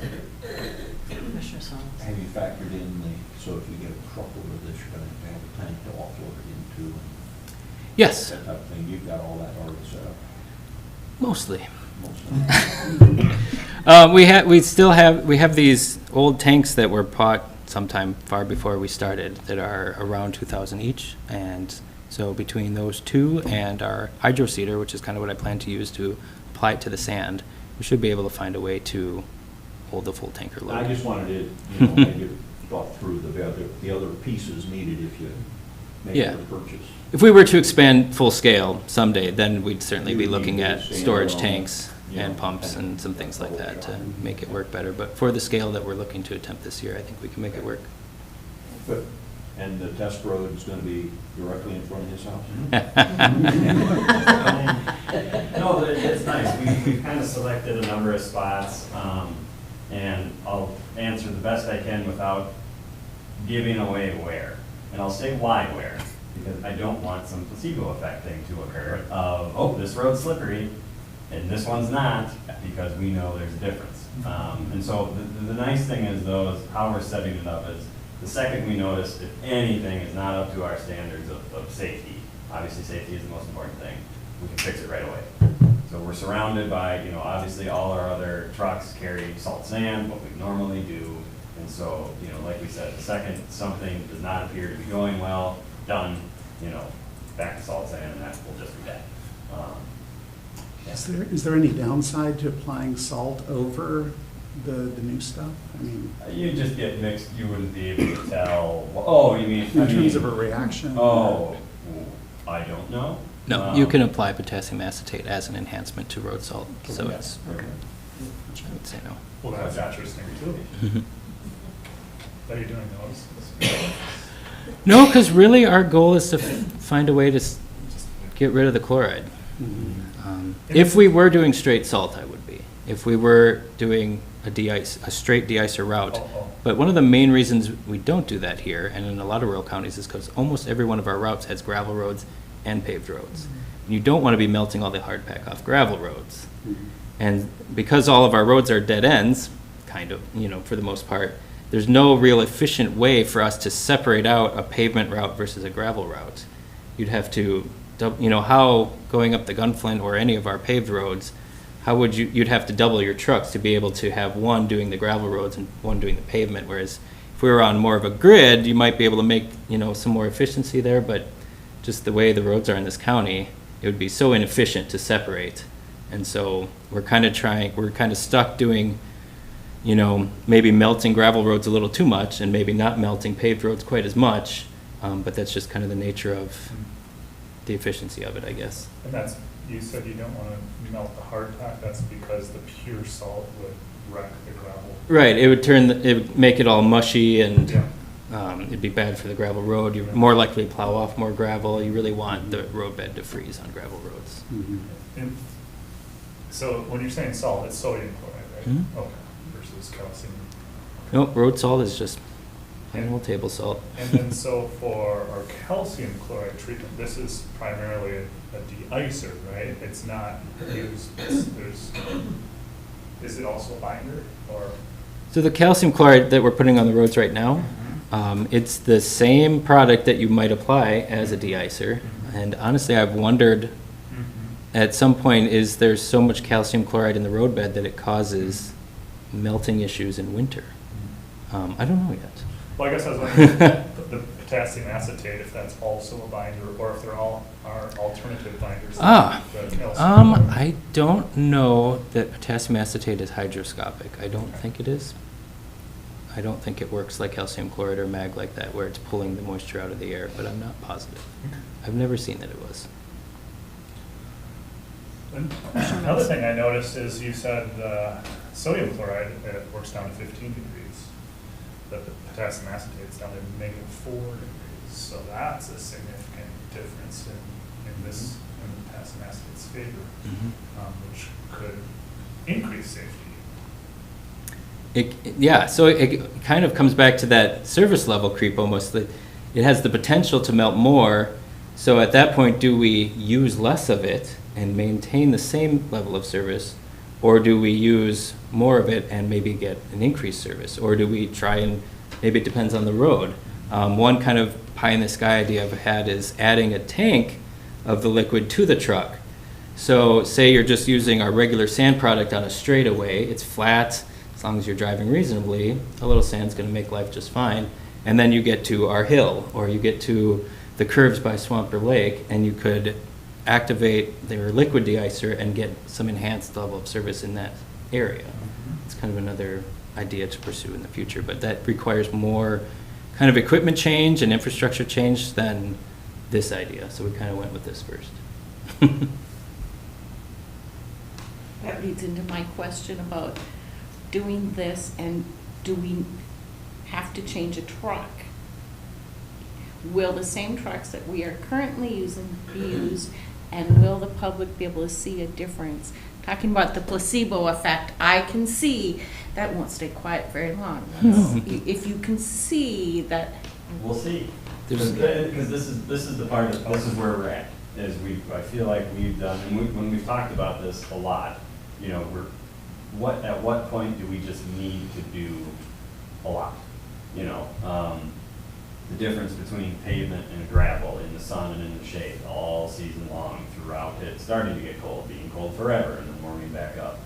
[SPEAKER 3] Commissioner Saul.
[SPEAKER 5] Have you factored in so if you get a truckload of this, you're going to have a tank to offload it into?
[SPEAKER 14] Yes.
[SPEAKER 5] That type of thing, you've got all that already set up?
[SPEAKER 14] Mostly.
[SPEAKER 5] Mostly.
[SPEAKER 14] We have these old tanks that were bought sometime far before we started that are around 2,000 each, and so between those two and our hydro seeder, which is kind of what I plan to use to apply it to the sand, we should be able to find a way to hold the full tanker load.
[SPEAKER 5] I just wanted to, maybe thought through the other pieces needed if you make the purchase.
[SPEAKER 14] If we were to expand full scale someday, then we'd certainly be looking at storage tanks and pumps and some things like that to make it work better. But for the scale that we're looking to attempt this year, I think we can make it work.
[SPEAKER 5] But, and the test road is going to be directly in front of his house?
[SPEAKER 13] No, it's nice. We've kind of selected a number of spots, and I'll answer the best I can without giving away where. And I'll say why where, because I don't want some placebo effect thing to occur of, oh, this road's slippery, and this one's not, because we know there's a difference. And so the nice thing is, though, is how we're setting it up is The second we notice if anything is not up to our standards of safety, obviously safety is the most important thing, we can fix it right away. So we're surrounded by, you know, obviously all our other trucks carry salt sand, what we normally do. And so, you know, like we said, the second something does not appear to be going well, done, you know, back to salt sand, and that will just be that.
[SPEAKER 4] Is there any downside to applying salt over the new stuff? I mean,
[SPEAKER 13] You just get mixed, you wouldn't be able to tell, oh, you mean?
[SPEAKER 4] in terms of a reaction?
[SPEAKER 13] Oh, I don't know.
[SPEAKER 14] No, you can apply potassium acetate as an enhancement to road salt, so it's,
[SPEAKER 4] Okay.
[SPEAKER 14] I would say no.
[SPEAKER 1] Well, that's interesting too.
[SPEAKER 14] Mhm.
[SPEAKER 1] Are you doing those?
[SPEAKER 14] No, because really our goal is to find a way to get rid of the chloride. If we were doing straight salt, I would be. If we were doing a straight de-icer route. But one of the main reasons we don't do that here, and in a lot of rural counties, is because almost every one of our routes has gravel roads and paved roads. And you don't want to be melting all the hard pack off gravel roads. And because all of our roads are dead ends, kind of, you know, for the most part, there's no real efficient way for us to separate out a pavement route versus a gravel route. You'd have to, you know, how going up the Gunflint or any of our paved roads, how would you'd have to double your trucks to be able to have one doing the gravel roads and one doing the pavement, whereas if we were on more of a grid, you might be able to make, you know, some more efficiency there, but just the way the roads are in this county, it would be so inefficient to separate. And so we're kind of stuck doing, you know, maybe melting gravel roads a little too much and maybe not melting paved roads quite as much, but that's just kind of the nature of the efficiency of it, I guess.
[SPEAKER 1] And that's, you said you don't want to melt the hardtack, that's because the pure salt would wreck the gravel.
[SPEAKER 14] Right, it would make it all mushy and
[SPEAKER 1] Yeah.
[SPEAKER 14] it'd be bad for the gravel road. You're more likely to plow off more gravel. You really want the roadbed to freeze on gravel roads.
[SPEAKER 1] And so when you're saying salt, it's sodium chloride, right?
[SPEAKER 14] Mhm.
[SPEAKER 1] Okay, versus calcium.
[SPEAKER 14] Nope, road salt is just plain old table salt.
[SPEAKER 1] And then so for our calcium chloride treatment, this is primarily a de-icer, right? It's not used, is it also a binder or?
[SPEAKER 14] So the calcium chloride that we're putting on the roads right now, it's the same product that you might apply as a de-icer. And honestly, I've wondered at some point, is there so much calcium chloride in the roadbed that it causes melting issues in winter? I don't know yet.
[SPEAKER 1] Well, I guess I was wondering the potassium acetate, if that's also a binder, or if they're all are alternative binders. The calcium.
[SPEAKER 14] I don't know that potassium acetate is hydroscopic. I don't think it is. I don't think it works like calcium chloride or mag like that, where it's pulling the moisture out of the air, but I'm not positive. I've never seen that it was.
[SPEAKER 1] Another thing I noticed is you said sodium chloride, it works down to 15 degrees, but the potassium acetate is down to -4 degrees. So that's a significant difference in the potassium acetate's favor, which could increase safety.
[SPEAKER 14] So it kind of comes back to that service level creep almost. That it has the potential to melt more. So at that point, do we use less of it and maintain the same level of service, or do we use more of it and maybe get an increased service, or do we try and maybe it depends on the road. One kind of pie in the sky idea I've had is adding a tank of the liquid to the truck. So say you're just using our regular sand product on a straightaway, it's flat. As long as you're driving reasonably, a little sand's going to make life just fine. And then you get to our hill, or you get to the curves by Swamp or Lake, and you could activate their liquid de-icer and get some enhanced level of service in that area. It's kind of another idea to pursue in the future, but that requires more kind of equipment change and infrastructure change than this idea. So we kind of went with this first.
[SPEAKER 11] That leads into my question about doing this, and do we have to change a truck? Will the same trucks that we are currently using be used, and will the public be able to see a difference? Talking about the placebo effect, I can see that won't stay quiet very long. If you can see that.
[SPEAKER 13] We'll see. Because this is the part of, this is where we're at. I feel like we've done, and when we've talked about this a lot, you know, at what point do we just need to do a lot? you know, the difference between pavement and gravel in the sun and in the shade all season long throughout. It's starting to get cold, being cold forever, and then warming back up.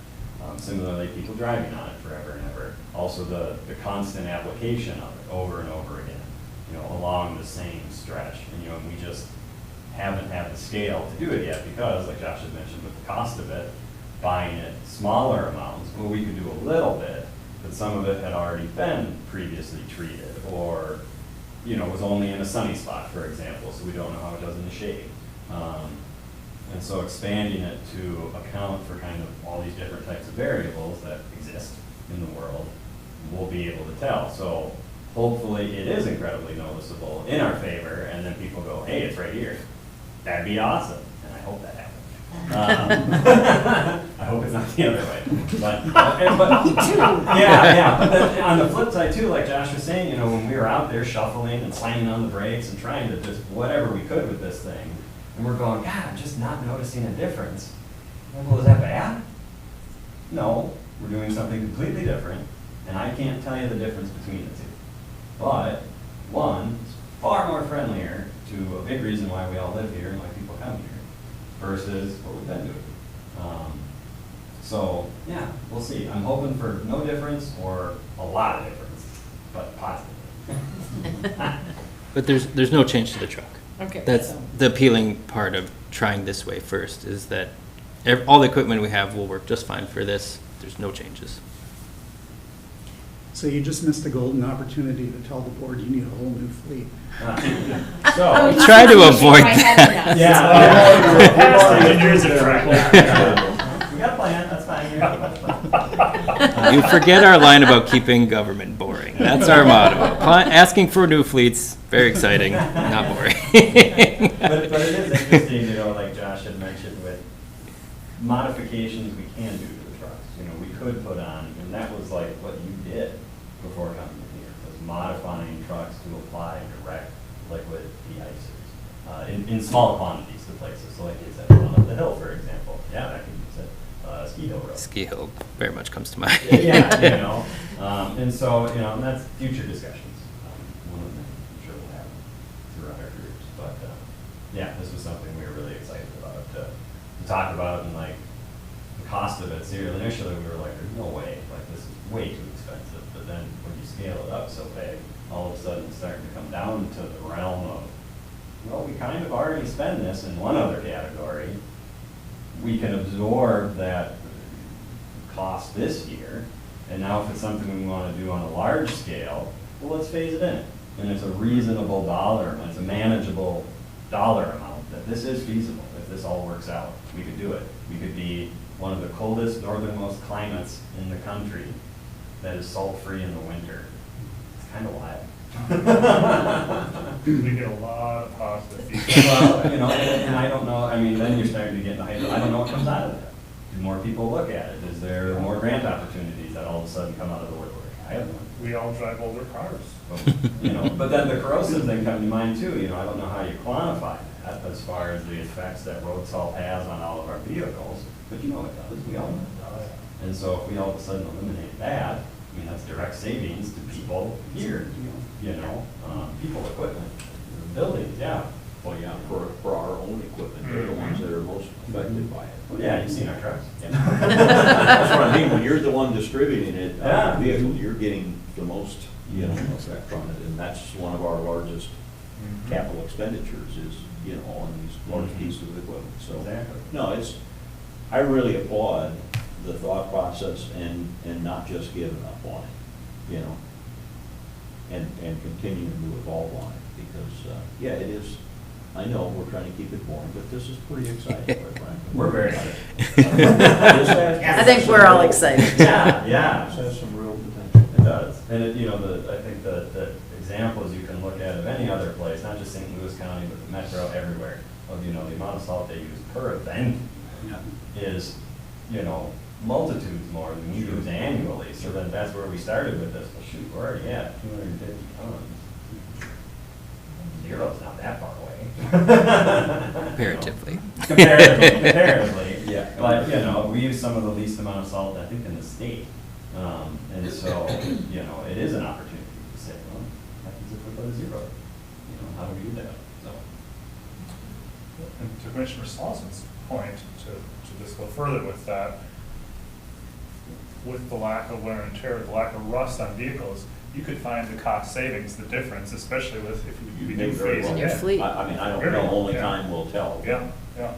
[SPEAKER 13] Similarly, people driving on it forever and ever. Also the constant application of it over and over again, you know, along the same stretch. And, you know, we just haven't had the scale to do it yet because, like Josh had mentioned, with the cost of it, buying it smaller amounts, well, we could do a little bit, but some of it had already been previously treated or, you know, was only in a sunny spot, for example, so we don't know how it does in the shade. And so expanding it to account for kind of all these different types of variables that exist in the world, we'll be able to tell. So hopefully it is incredibly noticeable in our favor, and then people go, hey, it's right here. That'd be awesome, and I hope that happens. I hope it's not the other way. But me too. Yeah. But then on the flip side too, like Josh was saying, you know, when we were out there shuffling and slamming on the brakes and trying to just whatever we could with this thing, and we're going, God, I'm just not noticing a difference. Well, is that bad? No, we're doing something completely different, and I can't tell you the difference between the two. But one is far more friendlier to a big reason why we all live here and why people come here versus what we've been doing. So yeah, we'll see. I'm hoping for no difference or a lot of difference, but positive.
[SPEAKER 14] But there's no change to the truck.
[SPEAKER 11] Okay.
[SPEAKER 14] That's
[SPEAKER 11] so-
[SPEAKER 14] the appealing part of trying this way first, is that all the equipment we have will work just fine for this. There's no changes.
[SPEAKER 4] So you just missed a golden opportunity to tell the board you need a whole new fleet.
[SPEAKER 13] So
[SPEAKER 14] Try to avoid
[SPEAKER 13] that.
[SPEAKER 1] Yeah. 10 years of track.
[SPEAKER 13] We got a plan, that's fine. We got a plan.
[SPEAKER 14] You forget our line about keeping government boring. That's our motto. Asking for new fleets, very exciting, not boring.
[SPEAKER 13] But it is interesting, you know, like Josh had mentioned, with modifications we can do to the trucks. You know, we could put on, and that was like what you did before coming here, was modifying trucks to apply direct liquid de-icers in small quantities to places. So like you said, run up the hill, for example. Yeah, that could use it. Ski hill road.
[SPEAKER 14] Ski hill very much comes to mind.
[SPEAKER 13] Yeah, you know, and so, you know, and that's future discussions. One of them I'm sure we'll have throughout our groups. But yeah, this was something we were really excited about to talk about, and like the cost of it. So initially we were like, there's no way, like this is way too expensive. But then when you scale it up so big, all of a sudden it's starting to come down to the realm of, well, we kind of already spend this in one other category. We can absorb that cost this year, and now if it's something we want to do on a large scale, well, let's phase it in. And it's a reasonable dollar amount, it's a manageable dollar amount, that this is feasible. If this all works out, we could do it. We could be one of the coldest northernmost climates in the country that is salt-free in the winter. It's kind of wild.
[SPEAKER 1] We get a lot of positive feedback.
[SPEAKER 13] Well, you know, and I don't know, I mean, then you're starting to get into, I don't know what comes out of that. Do more people look at it? Is there more grant opportunities that all of a sudden come out of the woodwork? I have none.
[SPEAKER 1] We all drive older cars.
[SPEAKER 13] You know, but then the corrosive thing come to mind too. You know, I don't know how you quantify that as far as the effects that road salt has on all of our vehicles, but you know it does. We all know it does. And so if we all of a sudden eliminate that, I mean, that's direct savings to people here, you know, people, equipment, buildings, yeah.
[SPEAKER 5] Well, yeah, for our own equipment, they're the ones that are most affected by it.
[SPEAKER 13] Well, yeah, you've seen our trucks. Yeah.
[SPEAKER 5] That's what I mean, when you're the one distributing it,
[SPEAKER 13] Yeah.
[SPEAKER 5] vehicle, you're getting the most, you know, effect from it, and that's one of our largest capital expenditures is, you know, on these large pieces of equipment, so.
[SPEAKER 13] Exactly.
[SPEAKER 5] No, I really applaud the thought process and not just giving up on it, you know, and continuing to evolve on it, because, yeah, it is, I know, we're trying to keep it boring, but this is pretty exciting, quite frankly.
[SPEAKER 13] We're very excited.
[SPEAKER 3] I think we're all excited.
[SPEAKER 13] Yeah.
[SPEAKER 5] This has some real potential.
[SPEAKER 13] It does. And it, you know, I think the examples you can look at of any other place, not just St. Louis County, but the metro everywhere, of, you know, the amount of salt they use per event is, you know, multitudes more than we use annually. So then that's where we started with this. Well, shoot, we're already at 250 tons. Zero's not that far away.
[SPEAKER 14] Comparatively.
[SPEAKER 13] Comparatively.
[SPEAKER 5] Yeah.
[SPEAKER 13] But, you know, we use some of the least amount of salt, I think, in the state. And so, you know, it is an opportunity to say, well, what happens if we put a zero? You know, how do we do that? So.
[SPEAKER 1] And to Commissioner Slauson's point, to just go further with that, with the lack of wear and tear, the lack of rust on vehicles, you could find the cost savings, the difference, especially with, if we do phase
[SPEAKER 3] In
[SPEAKER 1] it
[SPEAKER 3] your
[SPEAKER 1] in.
[SPEAKER 3] fleet.
[SPEAKER 5] I mean, I don't know, only time will tell.
[SPEAKER 1] Yeah, yeah.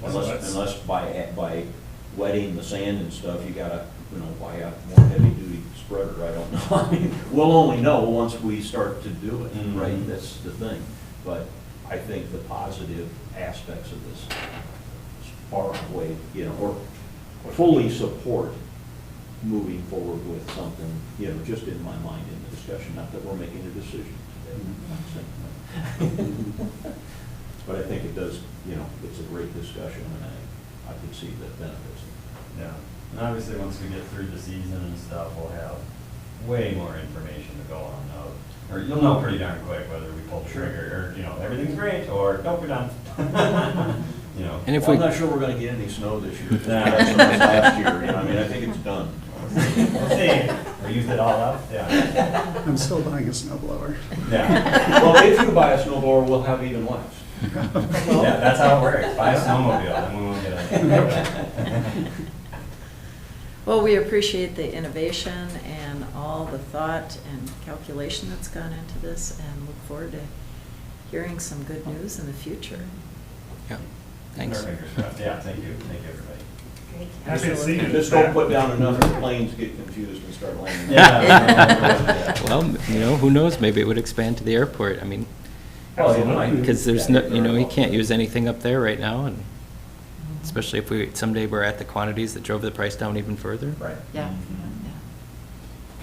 [SPEAKER 1] So that's-
[SPEAKER 5] Unless by wetting the sand and stuff, you gotta, buy a more heavy-duty spreader, I don't know. I mean, we'll only know once we start to do it,
[SPEAKER 13] Mhm.
[SPEAKER 5] right? That's the thing. But I think the positive aspects of this far outweigh, or fully support moving forward with something, just in my mind in the discussion, not that we're making a decision today. But I think it does, it's a great discussion, and I could see the benefits.
[SPEAKER 13] Yeah, and obviously, once we get through the season and stuff, we'll have way more information to go on now. Or you'll know pretty darn quick whether we pull the trigger, or, everything's great, or nope, we're done.
[SPEAKER 14] And if
[SPEAKER 5] Well,
[SPEAKER 14] we,
[SPEAKER 5] I'm not sure we're gonna get any snow this year.
[SPEAKER 13] Yeah.
[SPEAKER 5] That's what it was last year, I mean, I think it's done.
[SPEAKER 13] We'll see, we used it all up, yeah.
[SPEAKER 4] I'm still buying a snow blower.
[SPEAKER 13] Yeah,
[SPEAKER 5] Well, if you buy a snowblower, we'll have even less.
[SPEAKER 13] yeah, that's how it works, buy a snowmobile, then we won't get it.
[SPEAKER 3] Well, we appreciate the innovation and all the thought and calculation that's gone into this, and look forward to hearing some good news in the future.
[SPEAKER 14] yeah, thanks.
[SPEAKER 13] Our fingers crossed. Yeah, thank you, everybody.
[SPEAKER 1] Happy to see you.
[SPEAKER 5] Just don't put down enough that planes get confused and start landing.
[SPEAKER 13] Yeah.
[SPEAKER 14] Well, who knows, maybe it would expand to the airport. I mean,
[SPEAKER 5] Well, it might.
[SPEAKER 14] because there's no, you can't use anything up there right now, and especially if someday we're at the quantities that drove the price down even further.
[SPEAKER 5] Right.
[SPEAKER 3] Yeah,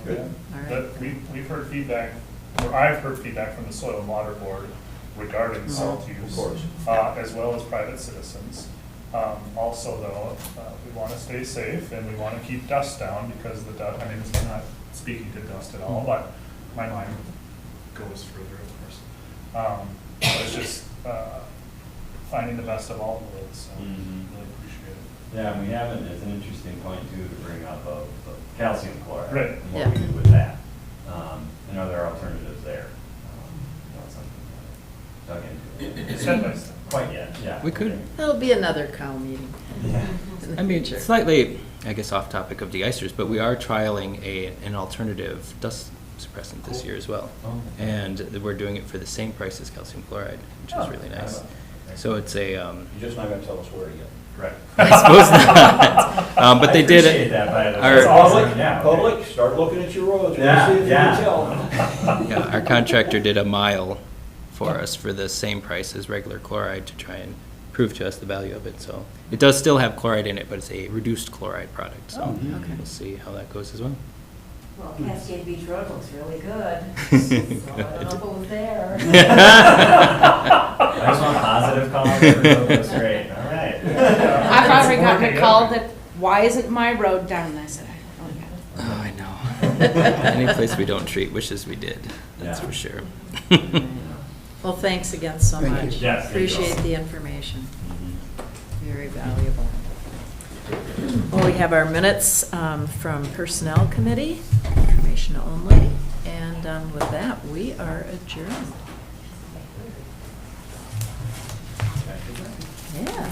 [SPEAKER 5] Good.
[SPEAKER 3] yeah. All right.
[SPEAKER 1] But we've heard feedback, or I've heard feedback from the Soil and Water Board regarding salt use.
[SPEAKER 5] Of course.
[SPEAKER 1] As well as private citizens. Also though, we want to stay safe and we want to keep dust down because the dust, I mean, it's not speaking to dust at all, but my mind goes further, of course. But it's just finding the best of all worlds, so really appreciate it.
[SPEAKER 13] Yeah, and we haven't, it's an interesting point too to bring up of calcium chloride.
[SPEAKER 1] Right.
[SPEAKER 13] And what we do with that. And are there alternatives there? Something dug into.
[SPEAKER 1] Step by step.
[SPEAKER 13] Quite yet, yeah.
[SPEAKER 14] We could.
[SPEAKER 3] That'll be another cow meeting
[SPEAKER 13] Yeah.
[SPEAKER 3] in the
[SPEAKER 14] I mean,
[SPEAKER 3] future.
[SPEAKER 14] slightly, I guess, off topic of De-Icers, but we are trialing an alternative dust suppressant this year as well.
[SPEAKER 13] Oh.
[SPEAKER 14] And we're doing it for the same price as calcium chloride, which is
[SPEAKER 13] Oh,
[SPEAKER 14] really
[SPEAKER 13] I
[SPEAKER 14] nice.
[SPEAKER 13] love it.
[SPEAKER 14] So it's a,
[SPEAKER 5] You're just not gonna tell us where yet.
[SPEAKER 13] Right.
[SPEAKER 14] I suppose not. But
[SPEAKER 13] I
[SPEAKER 14] they did
[SPEAKER 13] appreciate
[SPEAKER 14] it.
[SPEAKER 13] that, by the way.
[SPEAKER 14] Our-
[SPEAKER 13] That's awesome, yeah.
[SPEAKER 5] Public, start looking at your roads,
[SPEAKER 13] Yeah,
[SPEAKER 5] see if you
[SPEAKER 13] yeah.
[SPEAKER 5] can tell.
[SPEAKER 14] Yeah, our contractor did a mile for us for the same price as regular chloride to try and prove to us the value of it. So it does still have chloride in it, but it's a reduced chloride product. So
[SPEAKER 3] okay.
[SPEAKER 14] we'll see how that goes as well.
[SPEAKER 7] Well, Cascade Beach Road looks really good, so I don't know if it was there.
[SPEAKER 13] Nice one, positive call, that's great, all right.
[SPEAKER 11] I've already gotten
[SPEAKER 1] working
[SPEAKER 11] a call
[SPEAKER 1] out.
[SPEAKER 11] that, why isn't my road down? And I said, I don't know yet.
[SPEAKER 14] Oh, I know. Any place we don't treat wishes we did, that's
[SPEAKER 13] Yeah.
[SPEAKER 14] for sure.
[SPEAKER 3] Well, thanks again so
[SPEAKER 4] Thank you.
[SPEAKER 3] much.
[SPEAKER 13] Yes, thank you
[SPEAKER 3] Appreciate
[SPEAKER 13] all.
[SPEAKER 3] the information. Very valuable. Well, we have our minutes from Personnel Committee, information only, and with that, we are adjourned. Yeah.